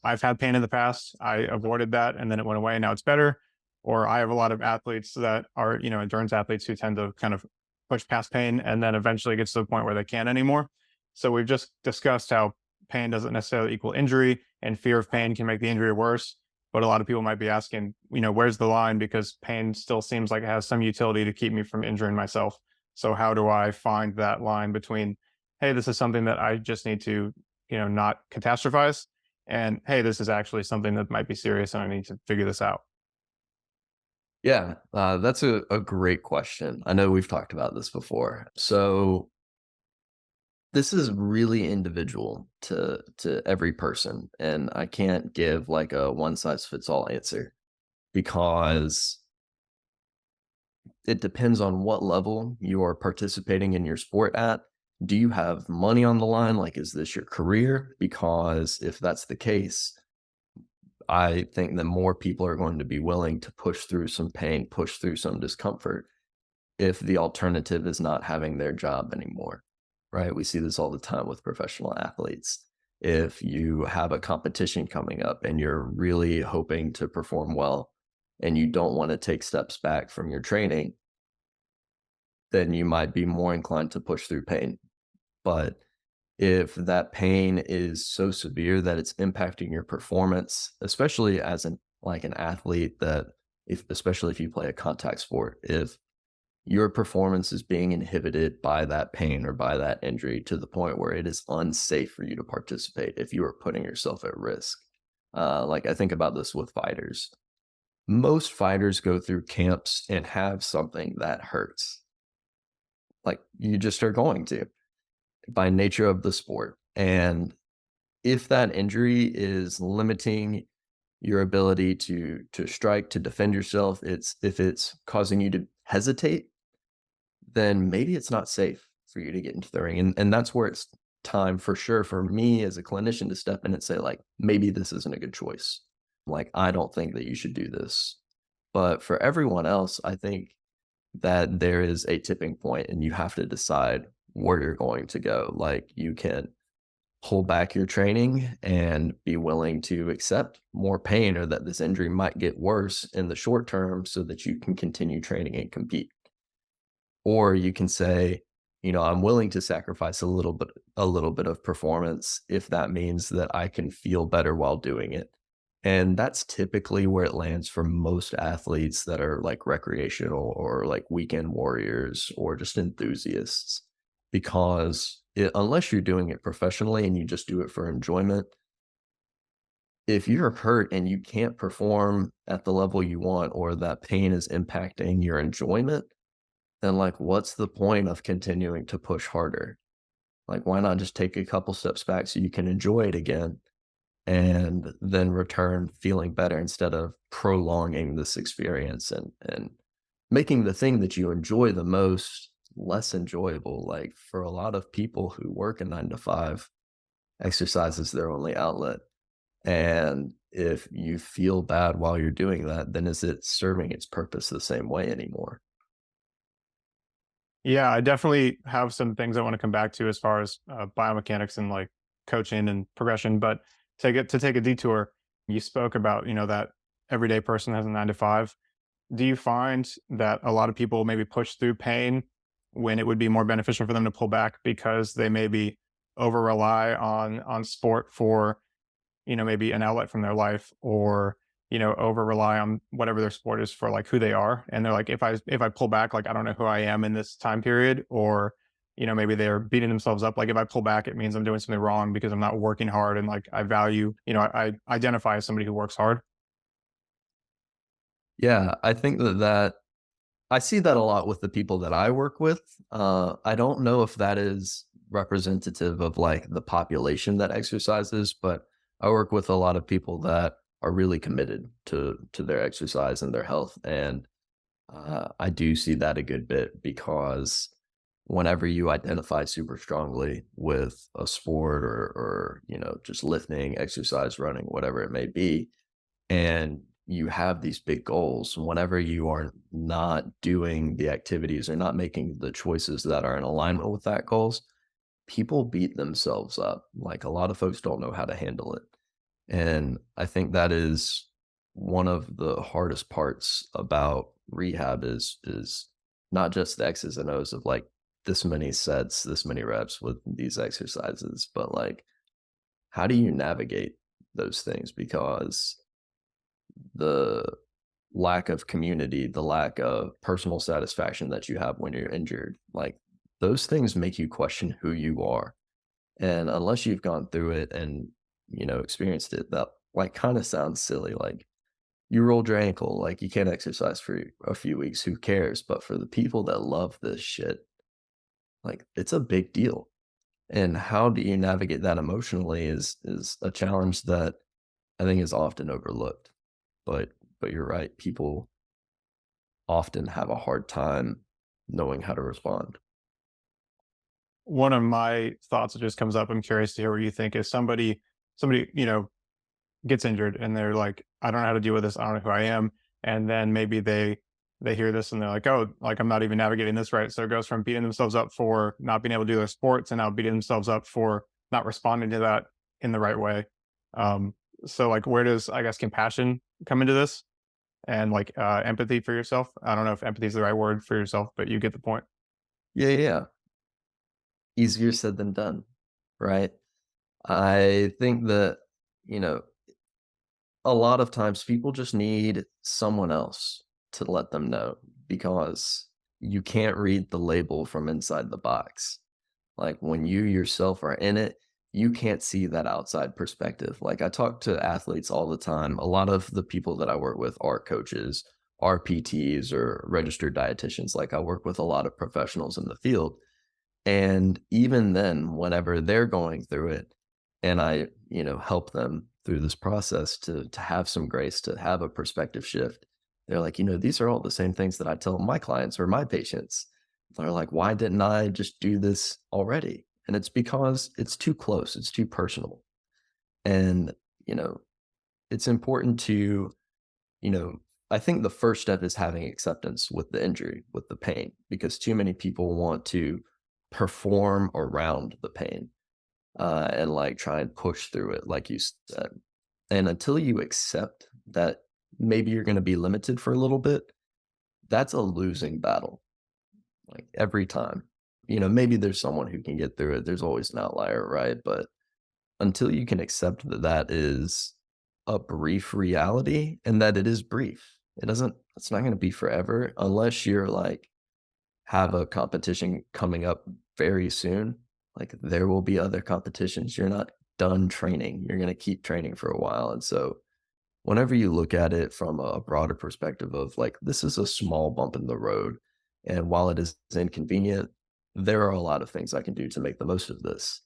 I've had pain in the past. I avoided that and then it went away. Now it's better. Or I have a lot of athletes that are, endurance athletes who tend to kind of push past pain and then eventually gets to the point where they can't anymore. So we've just discussed how pain doesn't necessarily equal injury and fear of pain can make the injury worse. But a lot of people might be asking, where's the line? Because pain still seems like it has some utility to keep me from injuring myself. So how do I find that line between, hey, this is something that I just need to, not catastrophize, and hey, this is actually something that might be serious and I need to figure this out. Yeah, that's a great question. I know we've talked about this before. So this is really individual to every person, and I can't give like a one size fits all answer because it depends on what level you are participating in your sport at. Do you have money on the line? Like, is this your career? Because if that's the case, I think that more people are going to be willing to push through some pain, push through some discomfort if the alternative is not having their job anymore, right? We see this all the time with professional athletes. If you have a competition coming up and you're really hoping to perform well and you don't want to take steps back from your training, then you might be more inclined to push through pain. But if that pain is so severe that it's impacting your performance, especially as an athlete that if especially if you play a contact sport, if your performance is being inhibited by that pain or by that injury to the point where it is unsafe for you to participate if you are putting yourself at risk. Like I think about this with fighters. Most fighters go through camps and have something that hurts. Like you just are going to by nature of the sport. And if that injury is limiting your ability to strike, to defend yourself, if it's causing you to hesitate, then maybe it's not safe for you to get into the ring. And that's where it's time for sure for me as a clinician to step in and say, like, maybe this isn't a good choice. Like, I don't think that you should do this. But for everyone else, I think that there is a tipping point and you have to decide where you're going to go. Like, you can pull back your training and be willing to accept more pain or that this injury might get worse in the short term so that you can continue training and compete. Or you can say, I'm willing to sacrifice a little bit of performance if that means that I can feel better while doing it. And that's typically where it lands for most athletes that are like recreational or like weekend warriors or just enthusiasts. Because unless you're doing it professionally and you just do it for enjoyment, if you're hurt and you can't perform at the level you want or that pain is impacting your enjoyment, then like what's the point of continuing to push harder? Like why not just take a couple steps back so you can enjoy it again and then return feeling better instead of prolonging this experience and making the thing that you enjoy the most less enjoyable. Like for a lot of people who work a 9 to 5, exercise is their only outlet. And if you feel bad while you're doing that, then is it serving its purpose the same way anymore? Yeah, I definitely have some things I want to come back to as far as biomechanics and like coaching and progression. But to take a detour, you spoke about that everyday person has a 9 to 5. Do you find that a lot of people maybe push through pain when it would be more beneficial for them to pull back because they maybe over rely on sport for maybe an outlet from their life, or over rely on whatever their sport is for like who they are, and they're like, if I pull back, like I don't know who I am in this time period, or maybe they're beating themselves up, like if I pull back it means I'm doing something wrong because I'm not working hard, and like I value, I identify as somebody who works hard. Yeah, I think that I see that a lot with the people that I work with. I don't know if that is representative of like the population that exercises, but I work with a lot of people that are really committed to their exercise and their health, and I do see that a good bit because whenever you identify super strongly with a sport or just lifting, exercise, running, whatever it may be, and you have these big goals, whenever you are not doing the activities or not making the choices that are in alignment with that goals, people beat themselves up. Like a lot of folks don't know how to handle it. And I think that is one of the hardest parts about rehab is not just the X's and O's of like this many sets, this many reps with these exercises, but like how do you navigate those things? Because the lack of community, the lack of personal satisfaction that you have when you're injured, like those things make you question who you are. And unless you've gone through it and, experienced it, that like kind of sounds silly. Like you rolled your ankle, like you can't exercise for a few weeks, who cares? But for the people that love this shit, like it's a big deal. And how do you navigate that emotionally is a challenge that I think is often overlooked. But but you're right, people often have a hard time knowing how to respond. One of my thoughts that just comes up, I'm curious to hear what you think, is somebody gets injured and they're like, I don't know how to deal with this. I don't know who I am. And then maybe they hear this and they're like, oh, like I'm not even navigating this right. So it goes from beating themselves up for not being able to do their sports, and now beating themselves up for not responding to that in the right way. Um, so like where does, I guess, compassion come into this, and like empathy for yourself? I don't know if empathy is the right word for yourself, but you get the point. Yeah, yeah, yeah. Easier said than done, right? I think that, you know, a lot of times people just need someone else to let them know because you can't read the label from inside the box. Like when you yourself are in it, you can't see that outside perspective. Like I talk to athletes all the time. A lot of the people that I work with are coaches, are PTs, or registered dietitians. Like I work with a lot of professionals in the field. And even then, whenever they're going through it and I, help them through this process to have some grace, to have a perspective shift, they're like, these are all the same things that I tell my clients or my patients. They're like, why didn't I just do this already? And it's because it's too close, it's too personal. And, you know, it's important to, you know, I think the first step is having acceptance with the injury, with the pain, because too many people want to perform around the pain and like try and push through it, like you said. And until you accept that maybe you're going to be limited for a little bit, that's a losing battle, like every time. Maybe there's someone who can get through it. There's always an outlier, right? But until you can accept that that is a brief reality and that it is brief. It's not going to be forever unless you're like have a competition coming up very soon. Like there will be other competitions. You're not done training. You're going to keep training for a while. And so whenever you look at it from a broader perspective of like, this is a small bump in the road. And while it is inconvenient, there are a lot of things I can do to make the most of this.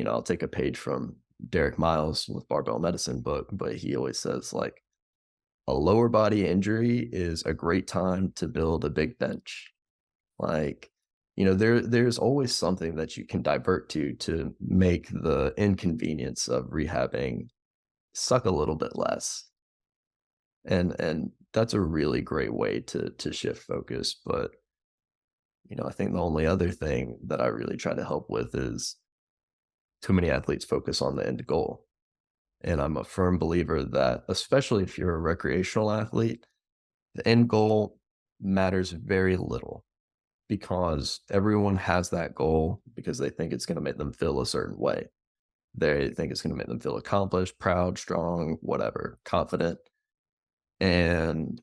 I'll take a page from Derek Miles with Barbell Medicine book, but he always says like a lower body injury is a great time to build a big bench. Like, there's always something that you can divert to make the inconvenience of rehabbing suck a little bit less. And that's a really great way to shift focus. But, I think the only other thing that I really try to help with is too many athletes focus on the end goal. And I'm a firm believer that, especially if you're a recreational athlete, the end goal matters very little because everyone has that goal because they think it's going to make them feel a certain way. They think it's going to make them feel accomplished, proud, strong, whatever, confident. And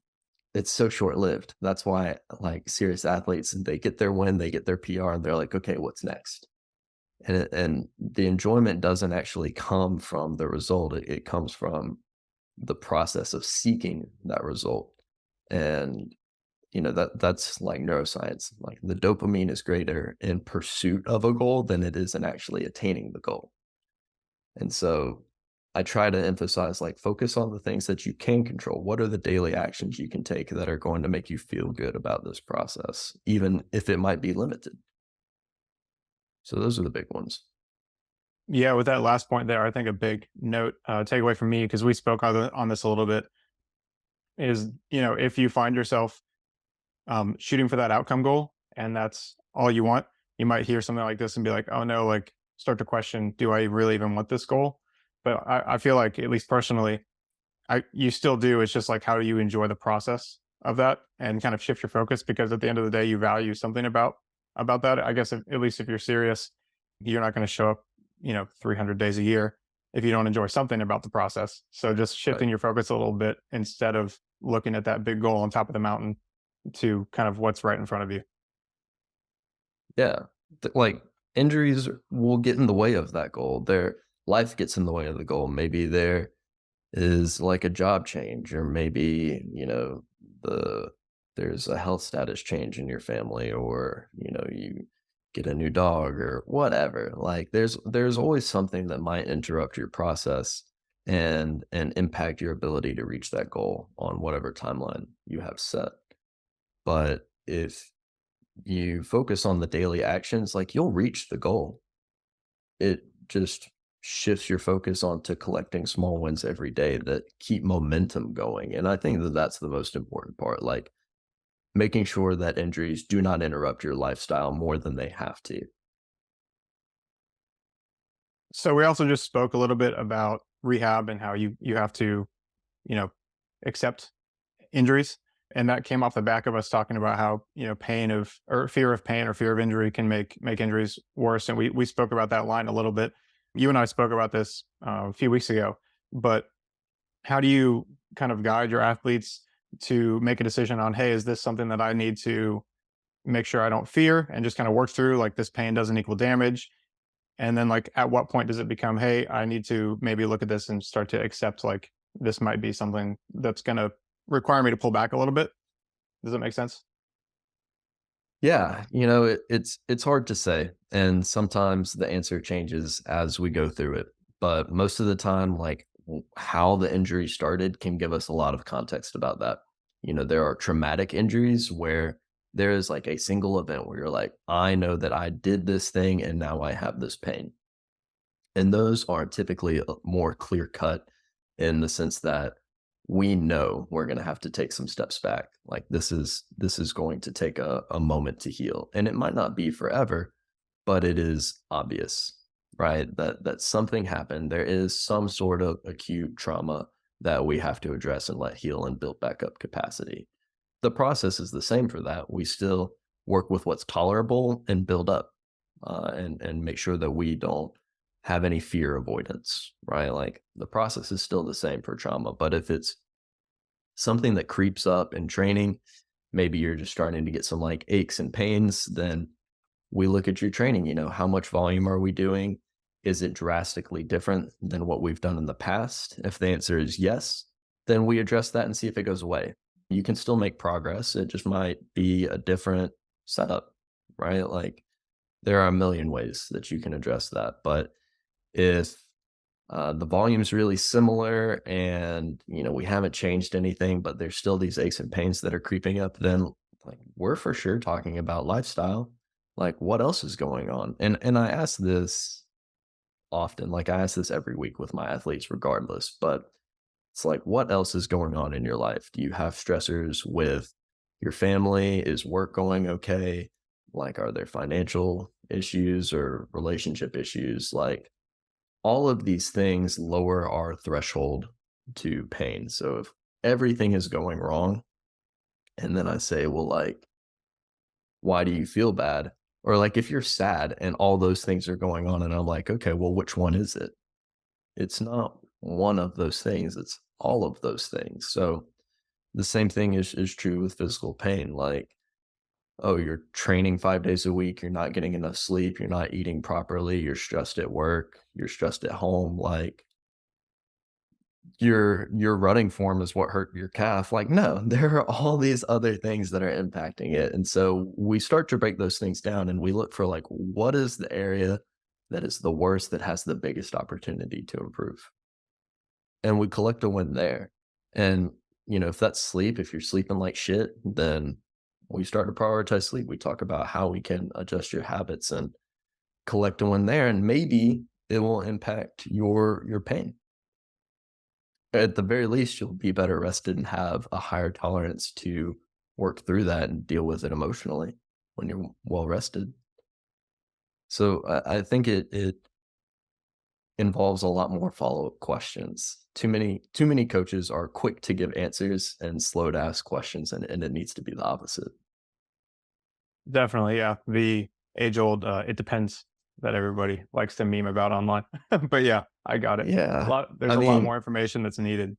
it's so short lived. That's why, like, serious athletes, they get their win, they get their PR, and they're like, okay, what's next? And the enjoyment doesn't actually come from the result. It comes from the process of seeking that result. And that's like neuroscience. Like the dopamine is greater in pursuit of a goal than it is in actually attaining the goal. And so I try to emphasize like focus on the things that you can control. What are the daily actions you can take that are going to make you feel good about this process, even if it might be limited? So those are the big ones. Yeah, with that last point there, I think a big note takeaway from me, because we spoke on this a little bit, is if you find yourself shooting for that outcome goal and that's all you want, you might hear something like this and be like, oh no, like start to question, do I really even want this goal? But I feel like, at least personally, you still do. It's just like, how do you enjoy the process of that and kind of shift your focus? Because at the end of the day, you value something about that. I guess at least if you're serious, you're not going to show up, 300 days a year if you don't enjoy something about the process. So just Right. shifting your focus a little bit instead of looking at that big goal on top of the mountain to kind of what's right in front of you. Yeah. Like injuries will get in the way of that goal. Their life gets in the way of the goal. Maybe there is like a job change, or maybe, the there's a health status change in your family, or, you get a new dog or whatever. Like there's always something that might interrupt your process and impact your ability to reach that goal on whatever timeline you have set. But if you focus on the daily actions, like you'll reach the goal. It just shifts your focus onto collecting small wins every day that keep momentum going. And I think that that's the most important part, like making sure that injuries do not interrupt your lifestyle more than they have to. So we also just spoke a little bit about rehab and how you have to, you know, accept injuries. And that came off the back of us talking about how, pain of or fear of pain or fear of injury can make injuries worse. And we spoke about that line a little bit. You and I spoke about this a few weeks ago. But how do you kind of guide your athletes to make a decision on, hey, is this something that I need to make sure I don't fear and just kind of work through? Like, this pain doesn't equal damage. And then, like, at what point does it become, hey, I need to maybe look at this and start to accept, like, this might be something that's going to require me to pull back a little bit? Does that make sense? Yeah, it's hard to say, and sometimes the answer changes as we go through it. But most of the time, like how the injury started can give us a lot of context about that. There are traumatic injuries where there is like a single event where you're like, I know that I did this thing and now I have this pain. And those are typically more clear cut in the sense that we know we're going to have to take some steps back. Like this is going to take a moment to heal, and it might not be forever, but it is obvious, right? That something happened. There is some sort of acute trauma that we have to address and let heal and build back up capacity. The process is the same for that. We still work with what's tolerable and build up, and make sure that we don't have any fear avoidance, right? Like the process is still the same for trauma, but if it's something that creeps up in training, maybe you're just starting to get some like aches and pains, then we look at your training, how much volume are we doing? Is it drastically different than what we've done in the past? If the answer is yes, then we address that and see if it goes away. You can still make progress. It just might be a different setup, right? Like there are a million ways that you can address that. But if the volume's really similar and we haven't changed anything, but there's still these aches and pains that are creeping up, then like we're for sure talking about lifestyle. Like what else is going on? And I ask this often, like I ask this every week with my athletes regardless, but it's like what else is going on in your life? Do you have stressors with your family? Is work going okay? Like are there financial issues or relationship issues? Like all of these things lower our threshold to pain. So if everything is going wrong, and then I say, well, like, why do you feel bad? Or like if you're sad and all those things are going on, and I'm like, okay, well, which one is it? It's not one of those things, it's all of those things. So the same thing is true with physical pain. Like, oh, you're training 5 days a week, you're not getting enough sleep, you're not eating properly, you're stressed at work, you're stressed at home, like your running form is what hurt your calf. Like, no, there are all these other things that are impacting it. And so we start to break those things down and we look for like what is the area that is the worst that has the biggest opportunity to improve. And we collect a win there. And if that's sleep, if you're sleeping like shit, then we start to prioritize sleep. We talk about how we can adjust your habits and collect a win there. And maybe it will impact your pain. At the very least, you'll be better rested and have a higher tolerance to work through that and deal with it emotionally when you're well rested. So I think it involves a lot more follow-up questions. Too many coaches are quick to give answers and slow to ask questions, and it needs to be the opposite. Definitely, yeah. The age old, it depends that everybody likes to meme about online. But yeah, I got it. Yeah. There's I a lot more mean, information that's needed.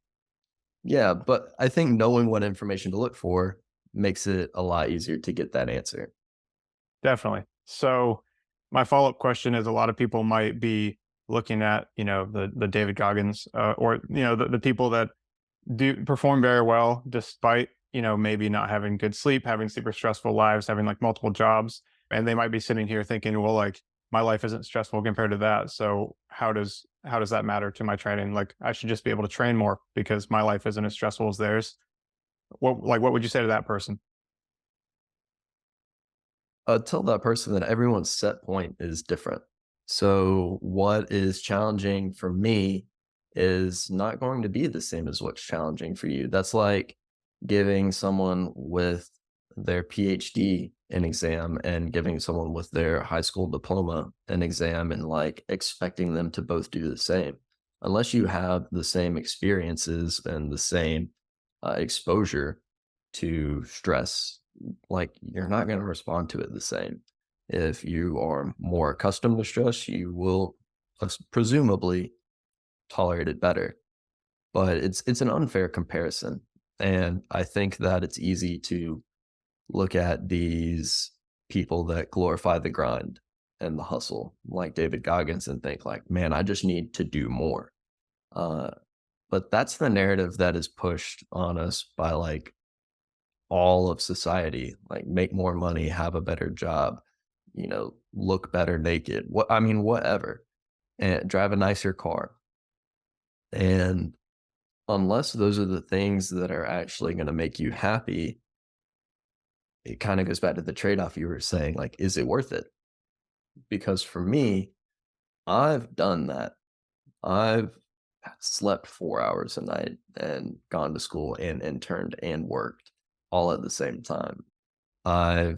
yeah, but I think knowing what information to look for makes it a lot easier to get that answer. Definitely. So my follow-up question is a lot of people might be looking at, the David Goggins, or, the people that do perform very well despite, maybe not having good sleep, having super stressful lives, having like multiple jobs. And they might be sitting here thinking, well, like my life isn't stressful compared to that. So how does that matter to my training? Like I should just be able to train more because my life isn't as stressful as theirs. What would you say to that person? Tell that person that everyone's set point is different. So, what is challenging for me is not going to be the same as what's challenging for you. That's like giving someone with their PhD an exam and giving someone with their high school diploma an exam and like expecting them to both do the same. Unless you have the same experiences and the same exposure to stress, like you're not going to respond to it the same. If you are more accustomed to stress, you will presumably tolerate it better. But it's an unfair comparison, and I think that it's easy to look at these people that glorify the grind and the hustle, like David Goggins, and think like, man, I just need to do more. Uh, but that's the narrative that is pushed on us by like all of society, like make more money, have a better job, look better naked. Whatever. And drive a nicer car. And unless those are the things that are actually going to make you happy, it kind of goes back to the trade-off you were saying, like, is it worth it? Because for me, I've done that. I've slept 4 hours a night and gone to school and interned and worked all at the same time. I've,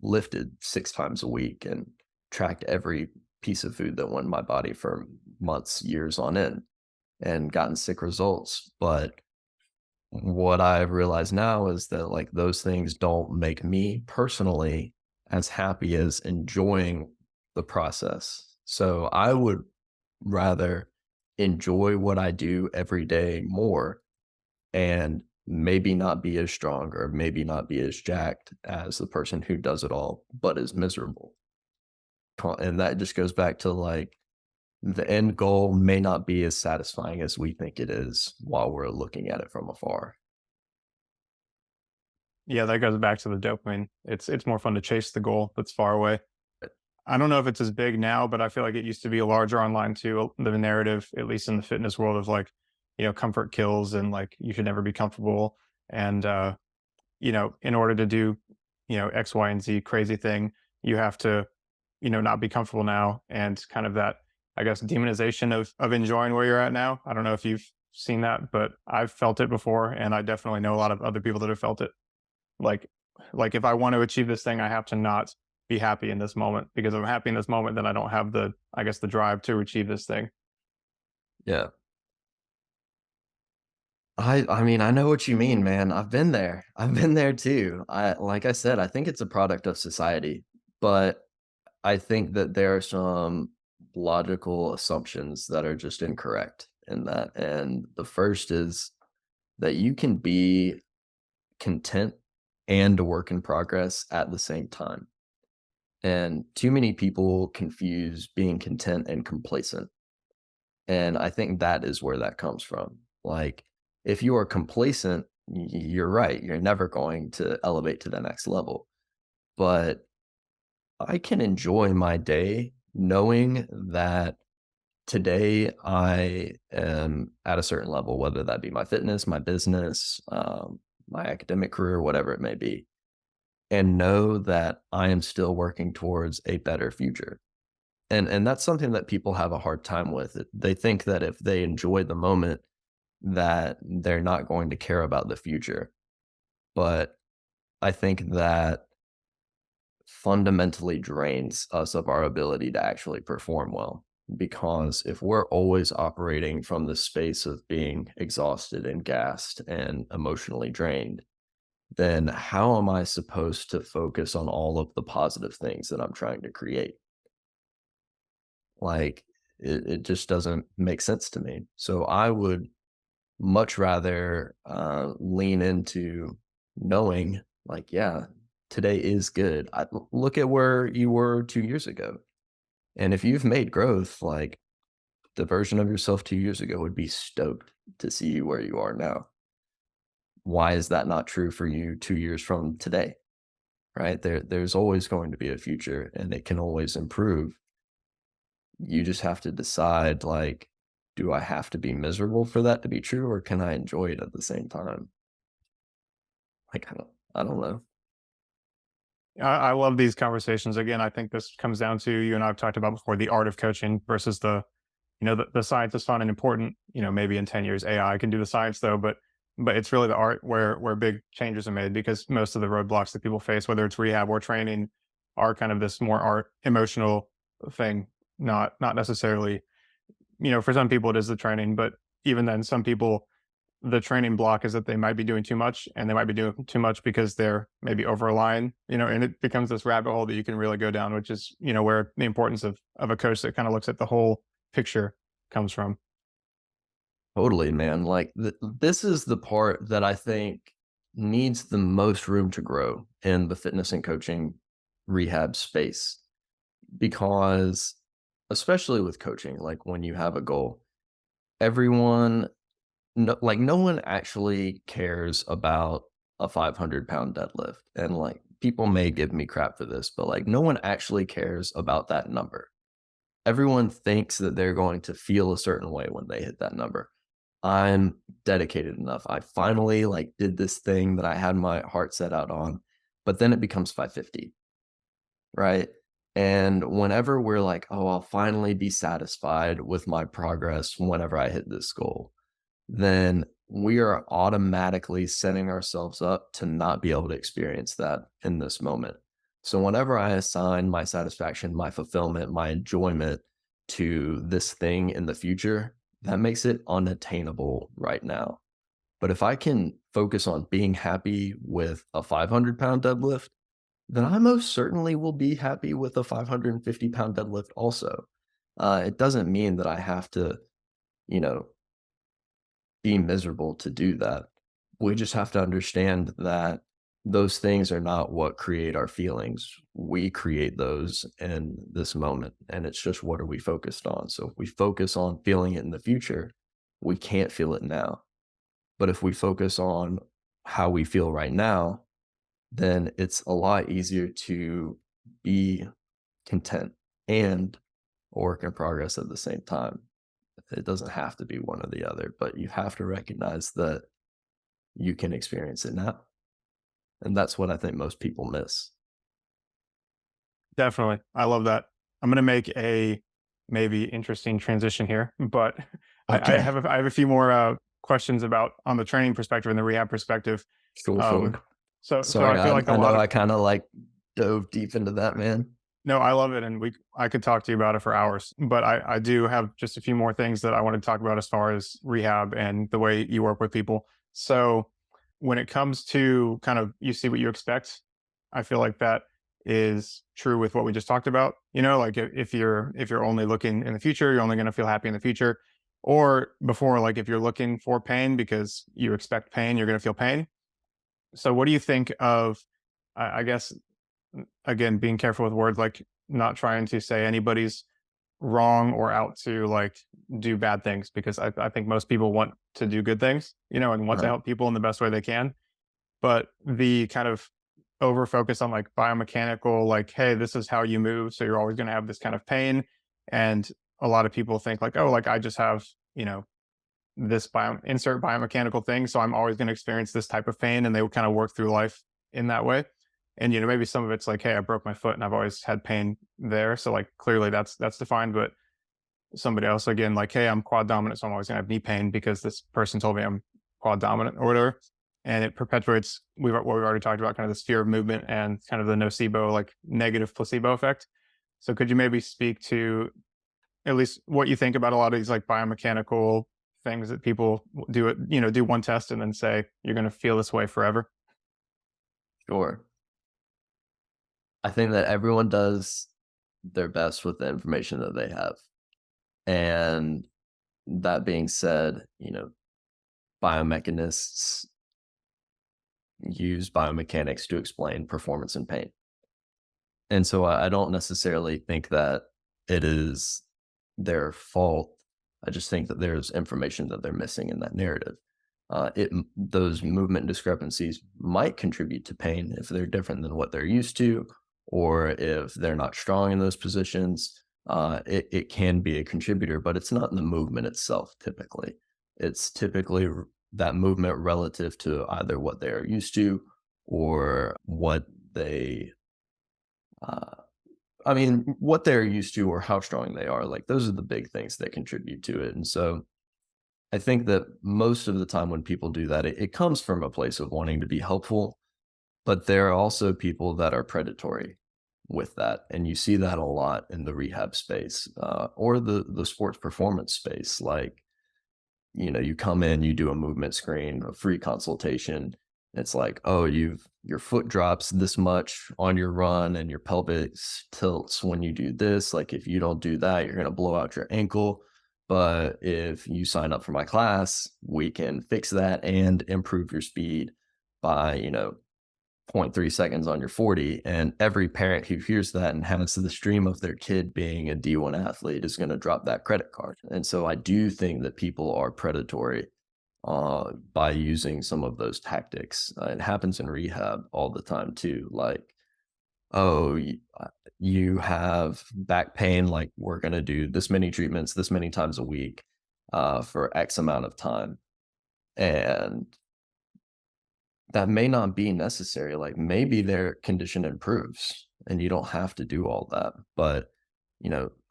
lifted 6 times a week and tracked every piece of food that went in my body for months, years on end, and gotten sick results. But what I've realized now is that like those things don't make me personally as happy as enjoying the process. So I would rather enjoy what I do every day more and maybe not be as strong or maybe not be as jacked as the person who does it all but is miserable. And that just goes back to like the end goal may not be as satisfying as we think it is while we're looking at it from afar. Yeah, that goes back to the dopamine. It's more fun to chase the goal that's far away. I don't know if it's as big now, but I feel like it used to be larger online too. The narrative, at least in the fitness world, of like, comfort kills and like you should never be comfortable. And in order to do, X, Y, and Z crazy thing, you have to, not be comfortable now. And kind of that, I guess, demonization of enjoying where you're at now. I don't know if you've seen that, but I've felt it before, and I definitely know a lot of other people that have felt it. Like if I want to achieve this thing, I have to not be happy in this moment, because if I'm happy in this moment, then I don't have the, I guess, the drive to achieve this thing. Yeah. I mean, I know what you mean, man. I've been there. I've been there too. I like I said, I think it's a product of society, but I think that there are some logical assumptions that are just incorrect in that. And the first is that you can be content and a work in progress at the same time. And too many people confuse being content and complacent. And I think that is where that comes from. Like, if you are complacent, you're right. You're never going to elevate to the next level. But I can enjoy my day knowing that today I am at a certain level, whether that be my fitness, my business, my academic career, whatever it may be, and know that I am still working towards a better future. And that's something that people have a hard time with. They think that if they enjoy the moment, that they're not going to care about the future. But I think that fundamentally drains us of our ability to actually perform well. Because if we're always operating from the space of being exhausted and gassed and emotionally drained, then how am I supposed to focus on all of the positive things that I'm trying to create? Like, it just doesn't make sense to me. So I would much rather lean into knowing, like, yeah, today is good. Look at where you were 2 years ago. And if you've made growth, like the version of yourself 2 years ago would be stoked to see you where you are now. Why is that not true for you 2 years from today? Right? There's always going to be a future and it can always improve. You just have to decide, like, do I have to be miserable for that to be true, or can I enjoy it at the same time? Like, I don't know. I love these conversations. Again, I think this comes down to, you and I've talked about before, the art of coaching versus the science is fun and important. Maybe in 10 years AI can do the science though, but it's really the art where big changes are made, because most of the roadblocks that people face, whether it's rehab or training, are kind of this more art emotional thing, not necessarily, for some people it is the training, but even then some people, the training block is that they might be doing too much, and they might be doing too much because they're maybe over a line, and it becomes this rabbit hole that you can really go down, which is, where the importance of a coach that kind of looks at the whole picture comes from. Totally, man. Like, this is the part that I think needs the most room to grow in the fitness and coaching rehab space, because especially with coaching, like when you have a goal, everyone no, like, no one actually cares about a 500-pound deadlift, and, like, people may give me crap for this, but, like, no one actually cares about that number. Everyone thinks that they're going to feel a certain way when they hit that number. I'm dedicated enough. I finally, like, did this thing that I had my heart set out on, but then it becomes 550, right? And whenever we're like, "Oh, I'll finally be satisfied with my progress whenever I hit this goal," then we are automatically setting ourselves up to not be able to experience that in this moment. So whenever I assign my satisfaction, my fulfillment, my enjoyment to this thing in the future, that makes it unattainable right now. But if I can focus on being happy with a 500-pound deadlift, then I most certainly will be happy with a 550-pound deadlift also. It doesn't mean that I have to, you know, be miserable to do that. We just have to understand that those things are not what create our feelings. We create those in this moment. And it's just what are we focused on? So if we focus on feeling it in the future, we can't feel it now. But if we focus on how we feel right now, then it's a lot easier to be content and a work in progress at the same time. It doesn't have to be one or the other, but you have to recognize that you can experience it now. And that's what I think most people miss. Definitely. I love that. I'm going to make a maybe interesting transition here, but Okay. I have a few more questions about on the training perspective and the rehab perspective. Sure, Um, sure. so Sorry, I feel like a I lot know of I kinda, like, dove deep into that, man. no, I love it, and I could talk to you about it for hours. But I do have just a few more things that I want to talk about as far as rehab and the way you work with people. So when it comes to kind of you see what you expect, I feel like that is true with what we just talked about. You know, like if you're only looking in the future, you're only going to feel happy in the future. Or before, like if you're looking for pain because you expect pain, you're going to feel pain. So what do you think of? I guess again, being careful with words, like not trying to say anybody's wrong or out to like do bad things because I think most people want to do good things, you know, and want to Uh-huh, help people in the best way they can. But the kind of over focus on like biomechanical, like, hey, this is how you move. So you're always going to have this kind of pain. And a lot of people think like, oh, like I just have, you know, this insert biomechanical thing. So I'm always going to experience this type of pain. And they would kind of work through life in that way. And, you know, maybe some of it's like, hey, I broke my foot and I've always had pain there. So like clearly that's defined. But somebody else again, like, hey, I'm quad dominant. So I'm always going to have knee pain because this person told me I'm quad dominant or whatever. And it perpetuates what we've already talked about, kind of this fear of movement and kind of the nocebo, like negative placebo effect. So could you maybe speak to at least what you think about a lot of these like biomechanical things that people do it, you know, do one test and then say you're going to feel this way forever. sure. I think that everyone does their best with the information that they have. And that being said, biomechanists use biomechanics to explain performance and pain. And so I don't necessarily think that it is their fault. I just think that there's information that they're missing in that narrative. Those movement discrepancies might contribute to pain if they're different than what they're used to, or if they're not strong in those positions. It can be a contributor, but it's not in the movement itself. Typically, it's typically that movement relative to either what they are used to or what they uh, I mean, what they're used to or how strong they are, like, those are the big things that contribute to it, and so, I think that most of the time when people do that, it comes from a place of wanting to be helpful, but there are also people that are predatory with that, and you see that a lot in the rehab space, or the sports performance space, like, you come in, you do a movement screen, a free consultation. It's like, oh, your foot drops this much on your run and your pelvis tilts when you do this. Like if you don't do that, you're gonna blow out your ankle. But if you sign up for my class, we can fix that and improve your speed by, 0.3 seconds on your 40. And every parent who hears that and has the stream of their kid being a D1 athlete is going to drop that credit card. And so I do think that people are predatory by using some of those tactics. It happens in rehab all the time too. Like, oh, you have back pain. Like, we're going to do this many treatments, this many times a week for X amount of time. And that may not be necessary, like, maybe their condition improves, and you don't have to do all that, but,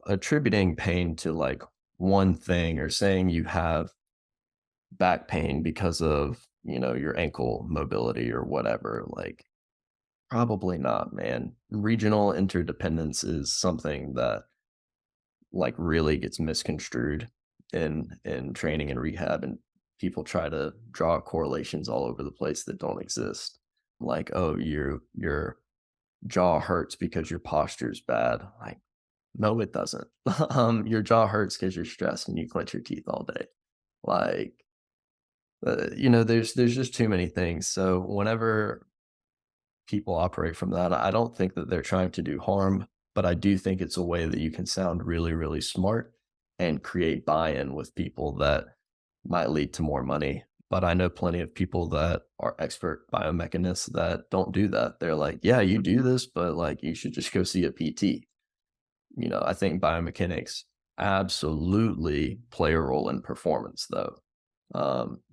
attributing pain to, like, one thing or saying you have back pain because of, your ankle mobility or whatever, like, probably not, man. Regional interdependence is something that, like, really gets misconstrued in training and rehab, and people try to draw correlations all over the place that don't exist. Like, oh, your jaw hurts because your posture's bad. Like, No, it doesn't. Your jaw hurts because you're stressed and you clench your teeth all day. Like, there's just too many things. So whenever people operate from that, I don't think that they're trying to do harm, but I do think it's a way that you can sound really, really smart and create buy-in with people that might lead to more money. But I know plenty of people that are expert biomechanists that don't do that. They're like, yeah, you do this, but like you should just go see a PT. I think biomechanics absolutely play a role in performance though.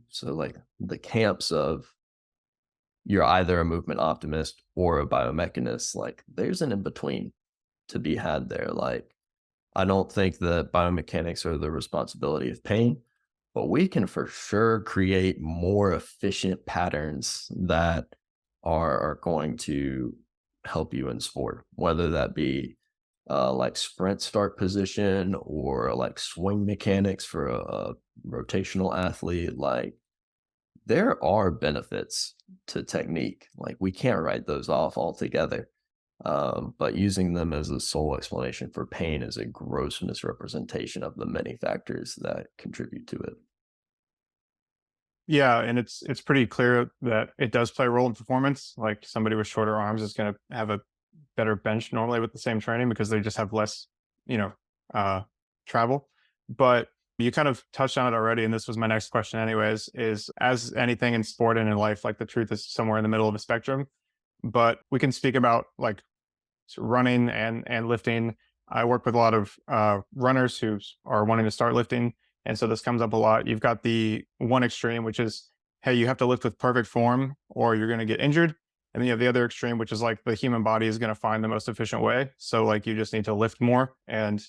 So like the camps of you're either a movement optimist or a biomechanist, like there's an in between to be had there. Like I don't think that biomechanics are the responsibility of pain, but we can for sure create more efficient patterns that are going to help you in sport, whether that be like sprint start position or like swing mechanics for a rotational athlete. Like there are benefits to technique. Like we can't write those off altogether. But using them as a sole explanation for pain is a gross misrepresentation of the many factors that contribute to it. Yeah, and it's pretty clear that it does play a role in performance. Like somebody with shorter arms is going to have a better bench normally with the same training because they just have less, you know, uh, travel. But you kind of touched on it already, and this was my next question, anyways. Is as anything in sport and in life, like the truth is somewhere in the middle of a spectrum. But we can speak about like running and lifting. I work with a lot of runners who are wanting to start lifting, and so this comes up a lot. You've got the one extreme, which is, hey, you have to lift with perfect form, or you're going to get injured. And then you have the other extreme, which is like the human body is going to find the most efficient way. So like you just need to lift more, and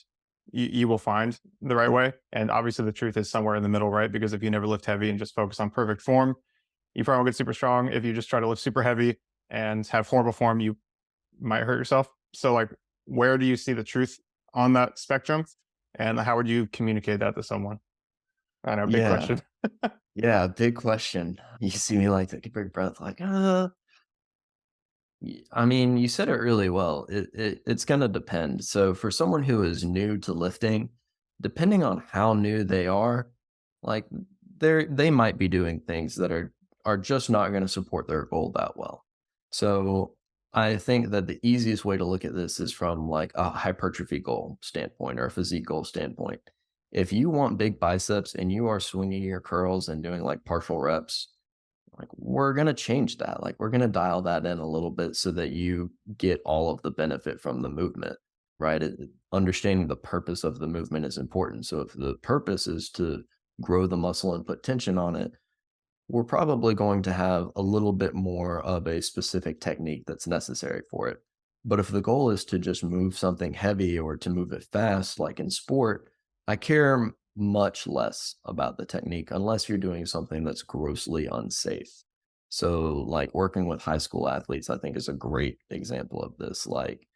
you will find the right way. And obviously, the truth is somewhere in the middle, right? Because if you never lift heavy and just focus on perfect form, you probably won't get super strong. If you just try to lift super heavy and have horrible form, you might hurt yourself. So like where do you see the truth on that spectrum? And how would you communicate that to someone? I know, big Yeah. question. Yeah. Big question. You see me like take a big breath, like, I mean, you said it really well. It's gonna depend. So for someone who is new to lifting, depending on how new they are, like they might be doing things that are just not going to support their goal that well. So I think that the easiest way to look at this is from like a hypertrophy goal standpoint or a physique goal standpoint. If you want big biceps and you are swinging your curls and doing like partial reps, like we're going to change that. Like we're going to dial that in a little bit so that you get all of the benefit from the movement, right? Understanding the purpose of the movement is important. So if the purpose is to grow the muscle and put tension on it, we're probably going to have a little bit more of a specific technique that's necessary for it. But if the goal is to just move something heavy or to move it fast, like in sport, I care much less about the technique unless you're doing something that's grossly unsafe. So, like working with high school athletes, I think is a great example of this. Like,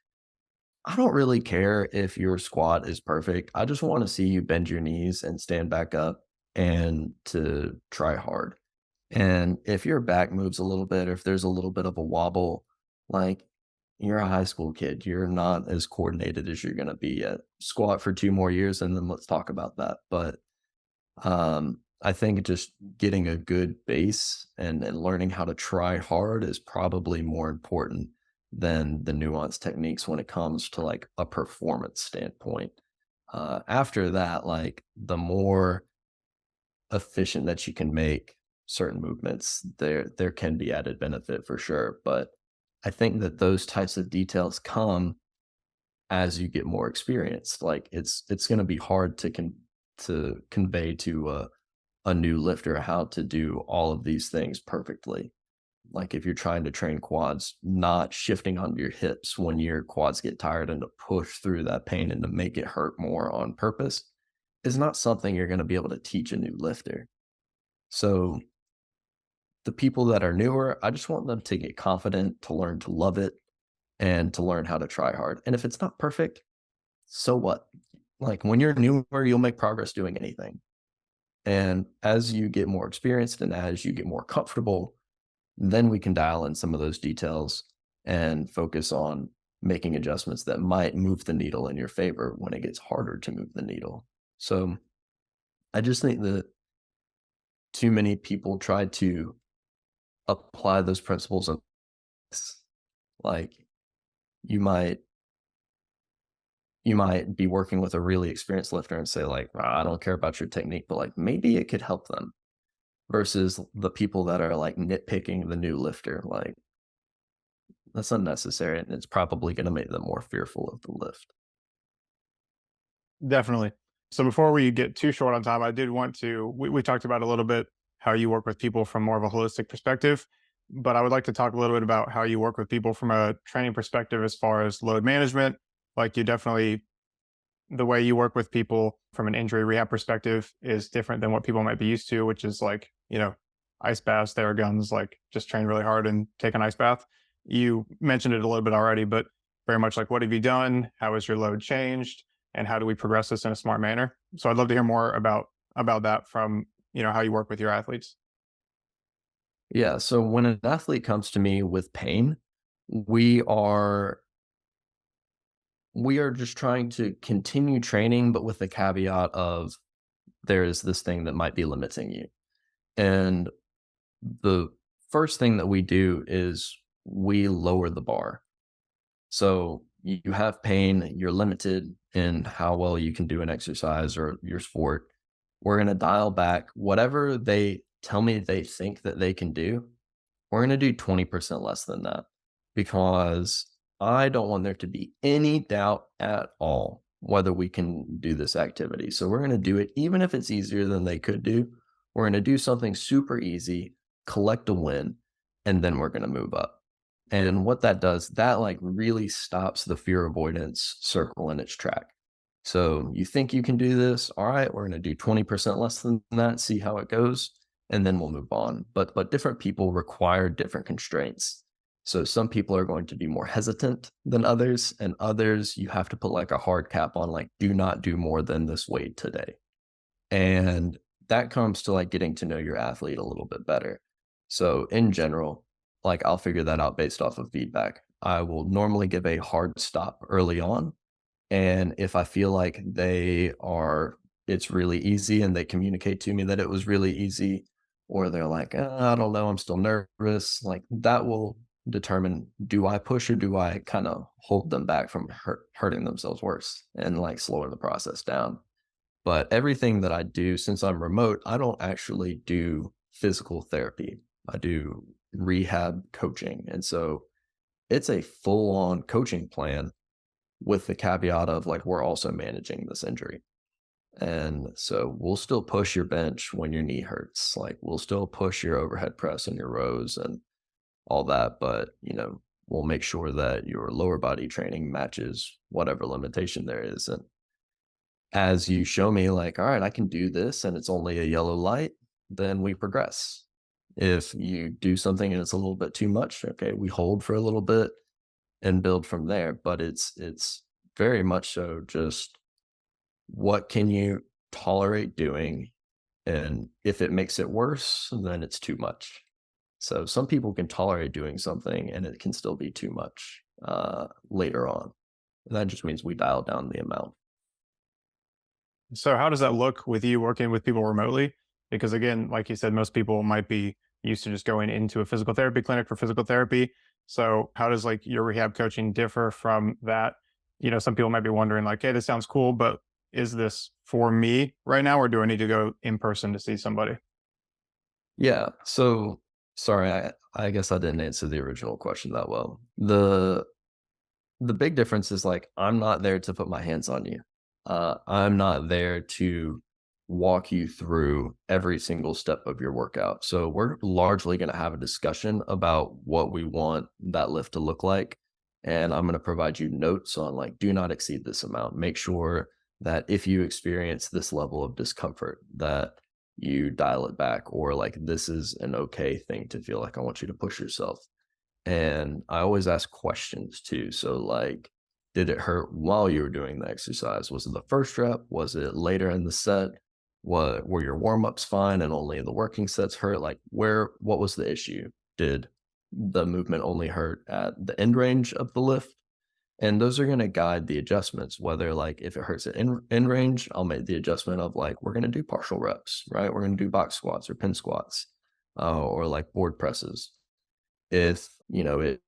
I don't really care if your squat is perfect. I just want to see you bend your knees and stand back up and to try hard. And if your back moves a little bit, or if there's a little bit of a wobble, like you're a high school kid, you're not as coordinated as you're going to be at squat for 2 more years. And then let's talk about that. But I think just getting a good base and learning how to try hard is probably more important than the nuanced techniques when it comes to like a performance standpoint. After that, like the more efficient that you can make certain movements, there can be added benefit for sure. But I think that those types of details come as you get more experienced. Like it's going to be hard to convey to a new lifter how to do all of these things perfectly. Like if you're trying to train quads, not shifting onto your hips when your quads get tired and to push through that pain and to make it hurt more on purpose is not something you're going to be able to teach a new lifter. So the people that are newer, I just want them to get confident, to learn to love it, and to learn how to try hard. And if it's not perfect, so what? Like when you're newer, you'll make progress doing anything. And as you get more experienced and as you get more comfortable, then we can dial in some of those details and focus on making adjustments that might move the needle in your favor when it gets harder to move the needle. So I just think that too many people try to apply those principles of like you might you might be working with a really experienced lifter and say like, "Ah, I don't care about your technique, but like maybe it could help them versus the people that are like nitpicking the new lifter. Like that's unnecessary and it's probably going to make them more fearful of the lift. Definitely. So before we get too short on time, I did want to, we talked about a little bit how you work with people from more of a holistic perspective, but I would like to talk a little bit about how you work with people from a training perspective as far as load management. Like you definitely, the way you work with people from an injury rehab perspective is different than what people might be used to, which is like, ice baths, Theraguns, like just train really hard and take an ice bath. You mentioned it a little bit already, but very much like, what have you done? How has your load changed? And how do we progress this in a smart manner? So I'd love to hear more about that from, how you work with your athletes. Yeah. So when an athlete comes to me with pain, we are we are just trying to continue training, but with the caveat of there is this thing that might be limiting you. And the first thing that we do is we lower the bar. So you have pain, you're limited in how well you can do an exercise or your sport. We're going to dial back whatever they tell me they think that they can do. We're going to do 20% less than that because I don't want there to be any doubt at all whether we can do this activity. So we're going to do it even if it's easier than they could do. We're going to do something super easy, collect a win, and then we're going to move up. And what that does, that like really stops the fear avoidance circle in its track. So you think you can do this? All right, we're going to do 20% less than that, see how it goes, and then we'll move on. But different people require different constraints. So some people are going to be more hesitant than others, and others you have to put like a hard cap on, like do not do more than this weight today. And that comes to like getting to know your athlete a little bit better. So in general, like I'll figure that out based off of feedback. I will normally give a hard stop early on. And if I feel like it's really easy and they communicate to me that it was really easy, or they're like, I don't know, I'm still nervous, like that will determine do I push or do I kind of hold them back from hurting themselves worse and like slowing the process down. But everything that I do, since I'm remote, I don't actually do physical therapy. I do rehab coaching. And so it's a full on coaching plan with the caveat of like, we're also managing this injury. And so we'll still push your bench when your knee hurts. Like we'll still push your overhead press and your rows and all that. But, we'll make sure that your lower body training matches whatever limitation there is. And as you show me like, all right, I can do this and it's only a yellow light, then we progress. If you do something and it's a little bit too much, okay, we hold for a little bit and build from there. But it's very much so just what can you tolerate doing? And if it makes it worse, then it's too much. So some people can tolerate doing something and it can still be too much later on. And that just means we dial down the amount. So how does that look with you working with people remotely? Because again, like you said, most people might be used to just going into a physical therapy clinic for physical therapy. So how does like your rehab coaching differ from that? Some people might be wondering like, hey, this sounds cool, but is this for me right now, or do I need to go in person to see somebody? Yeah. So sorry, I guess I didn't answer the original question that well. The big difference is like I'm not there to put my hands on you. I'm not there to walk you through every single step of your workout. So we're largely going to have a discussion about what we want that lift to look like. And I'm going to provide you notes on like, do not exceed this amount. Make sure that if you experience this level of discomfort, that you dial it back, or like, this is an okay thing to feel like I want you to push yourself. And I always ask questions too. So like, did it hurt while you were doing the exercise? Was it the first rep? Was it later in the set? What were your warm-ups fine and only the working sets hurt? Like what was the issue? Did the movement only hurt at the end range of the lift? And those are going to guide the adjustments, whether like if it hurts at in range, I'll make the adjustment of like, we're going to do partial reps, right? We're going to do box squats or pin squats, or like board presses. If, it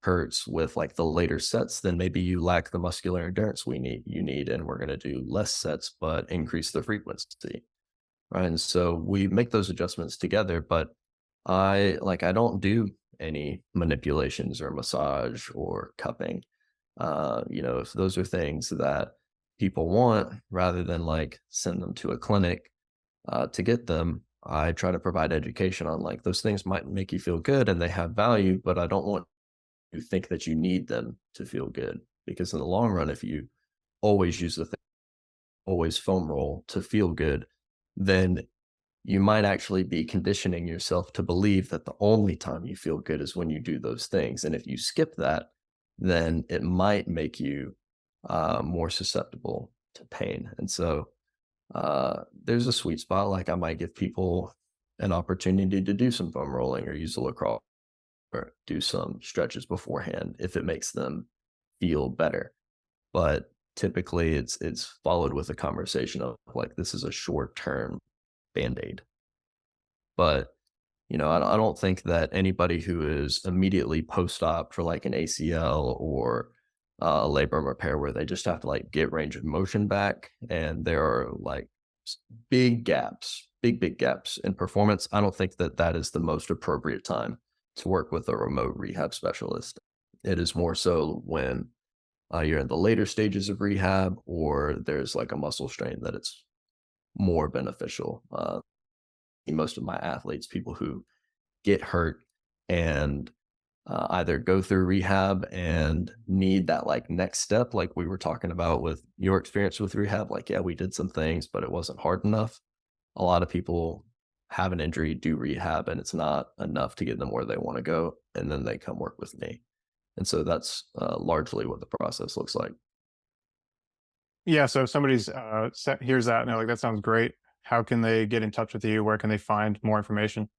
hurts with like the later sets, then maybe you lack the muscular endurance you need, and we're going to do less sets, but increase the frequency. Right. And so we make those adjustments together, but I don't do any manipulations or massage or cupping. If those are things that people want, rather than like send them to a clinic to get them, I try to provide education on like those things might make you feel good and they have value, but I don't want you to think that you need them to feel good, because in the long run, if you always use the thing, always foam roll to feel good, then you might actually be conditioning yourself to believe that the only time you feel good is when you do those things. And if you skip that, then it might make you more susceptible to pain. And so there's a sweet spot. Like I might give people an opportunity to do some foam rolling or use a lacrosse or do some stretches beforehand if it makes them feel better. But typically it's followed with a conversation of like, this is a short term band-aid. But, I don't think that anybody who is immediately post-op for like an ACL or a labrum repair where they just have to like get range of motion back and there are like big gaps, big gaps in performance. I don't think that that is the most appropriate time to work with a remote rehab specialist. It is more so when you're in the later stages of rehab or there's like a muscle strain that it's more beneficial. Most of my athletes, people who get hurt and either go through rehab and need that like next step, like we were talking about with your experience with rehab, like, yeah, we did some things, but it wasn't hard enough. A lot of people have an injury, do rehab, and it's not enough to get them where they want to go. And then they come work with me. And so that's largely what the process looks like. Yeah, so if somebody's hears that and they're like, "That sounds great," how can they get in touch with you? Where can they find more information?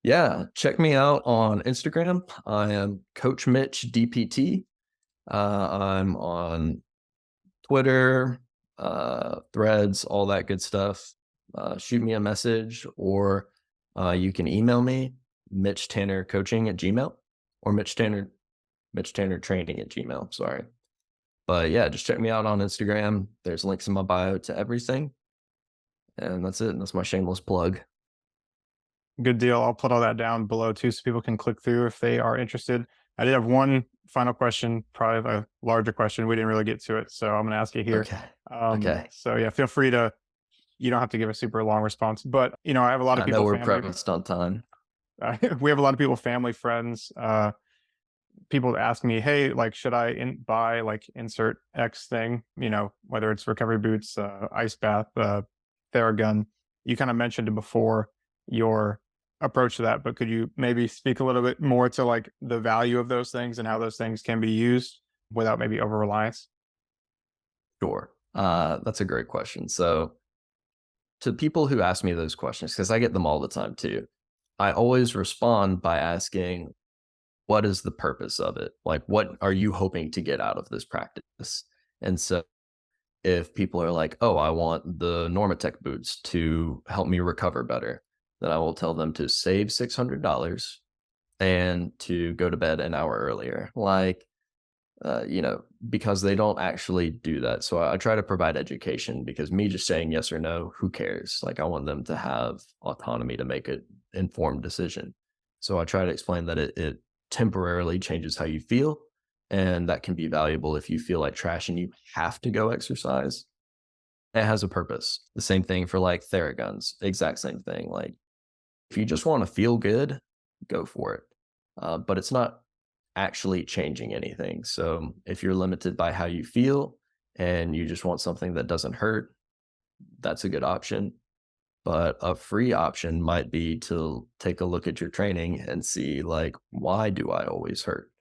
Yeah, check me out on Instagram. I am Coach Mitch DPT. I'm on Twitter, Threads, all that good stuff. Shoot me a message, or you can email me, Mitch Tanner Coaching at Gmail, or Mitch Tanner Training at Gmail. Sorry, but yeah, just check me out on Instagram. There's links in my bio to everything, and that's it. That's my shameless plug. Good deal. I'll put all that down below too, so people can click through if they are interested. I did have one final question, probably a larger question. We didn't really get to it, so I'm going to ask you here. Okay. Okay. So yeah, feel free to. You don't have to give a super long response, but I have a lot of I know people, we're family. pressed on time. We have a lot of people, family, friends. People ask me, hey, like, should I buy like insert X thing? Whether it's recovery boots, ice bath, Theragun. You kind of mentioned it before, your approach to that, but could you maybe speak a little bit more to like the value of those things and how those things can be used without maybe over reliance? Sure. That's a great question. So, to people who ask me those questions, because I get them all the time too, I always respond by asking, what is the purpose of it? Like, what are you hoping to get out of this practice? And so, if people are like, oh, I want the Normatec boots to help me recover better, then I will tell them to save $600 and to go to bed an hour earlier. Like, because they don't actually do that. So I try to provide education, because me just saying yes or no, who cares? Like, I want them to have autonomy to make an informed decision. So I try to explain that it temporarily changes how you feel. And that can be valuable if you feel like trash and you have to go exercise. It has a purpose. The same thing for like Theraguns, exact same thing. Like, if you just want to feel good, go for it. But it's not actually changing anything. So if you're limited by how you feel and you just want something that doesn't hurt, that's a good option. But a free option might be to take a look at your training and see, like, why do I always hurt?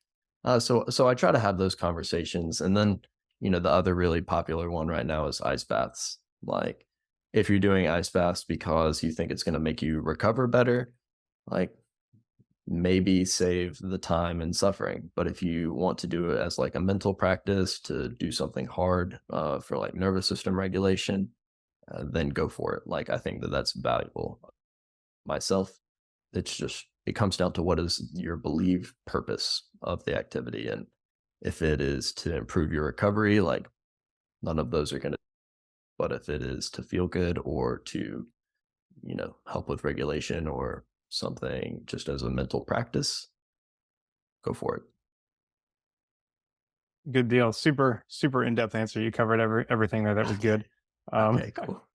So I try to have those conversations. And then, the other really popular one right now is ice baths. Like, if you're doing ice baths because you think it's going to make you recover better, like, maybe save the time and suffering. But if you want to do it as like a mental practice to do something hard for like nervous system regulation, then go for it. Like I think that that's valuable. Myself, it's just it comes down to what is your believed purpose of the activity, and if it is to improve your recovery, like none of those are going to. But if it is to feel good or to help with regulation or something just as a mental practice, go for it. Good deal. Super, super in-depth answer. You covered everything there. That was good. Um, Okay, cool.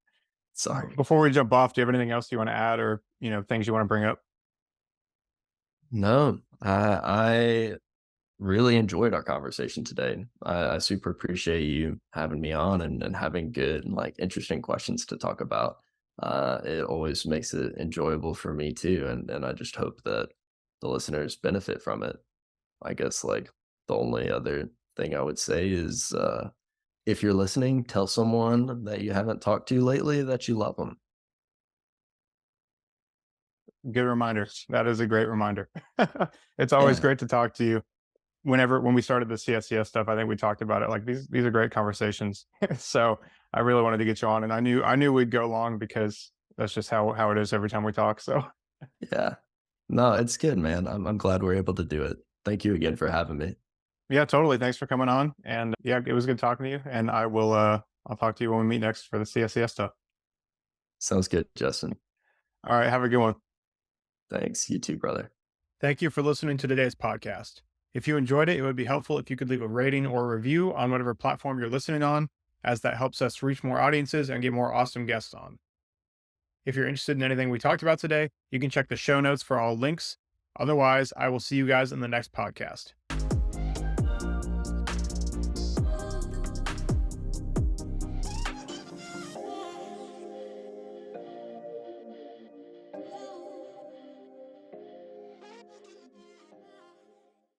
Sorry. before we jump off, do you have anything else you want to add, or things you want to bring up? No, I really enjoyed our conversation today. I super appreciate you having me on and having good and like interesting questions to talk about. It always makes it enjoyable for me too, and I just hope that the listeners benefit from it. I guess like the only other thing I would say is if you're listening, tell someone that you haven't talked to lately that you love them. Good reminder. That is a great reminder. It's always Yeah, great to talk to you. When we started the CSCS stuff, I think we talked about it. Like these are great conversations. So I really wanted to get you on, and I knew we'd go long because that's just how it is every time we talk. So yeah. No, it's good, man. I'm glad we're able to do it. Thank you again for having me. yeah, totally. Thanks for coming on, and yeah, it was good talking to you. And I'll talk to you when we meet next for the CSCS stuff. Sounds good, Justin. All right, have a good one. Thanks. You too, brother. Thank you for listening to today's podcast. If you enjoyed it, it would be helpful if you could leave a rating or a review on whatever platform you're listening on, as that helps us reach more audiences and get more awesome guests on. If you're interested in anything we talked about today, you can check the show notes for all links. Otherwise, I will see you guys in the next podcast.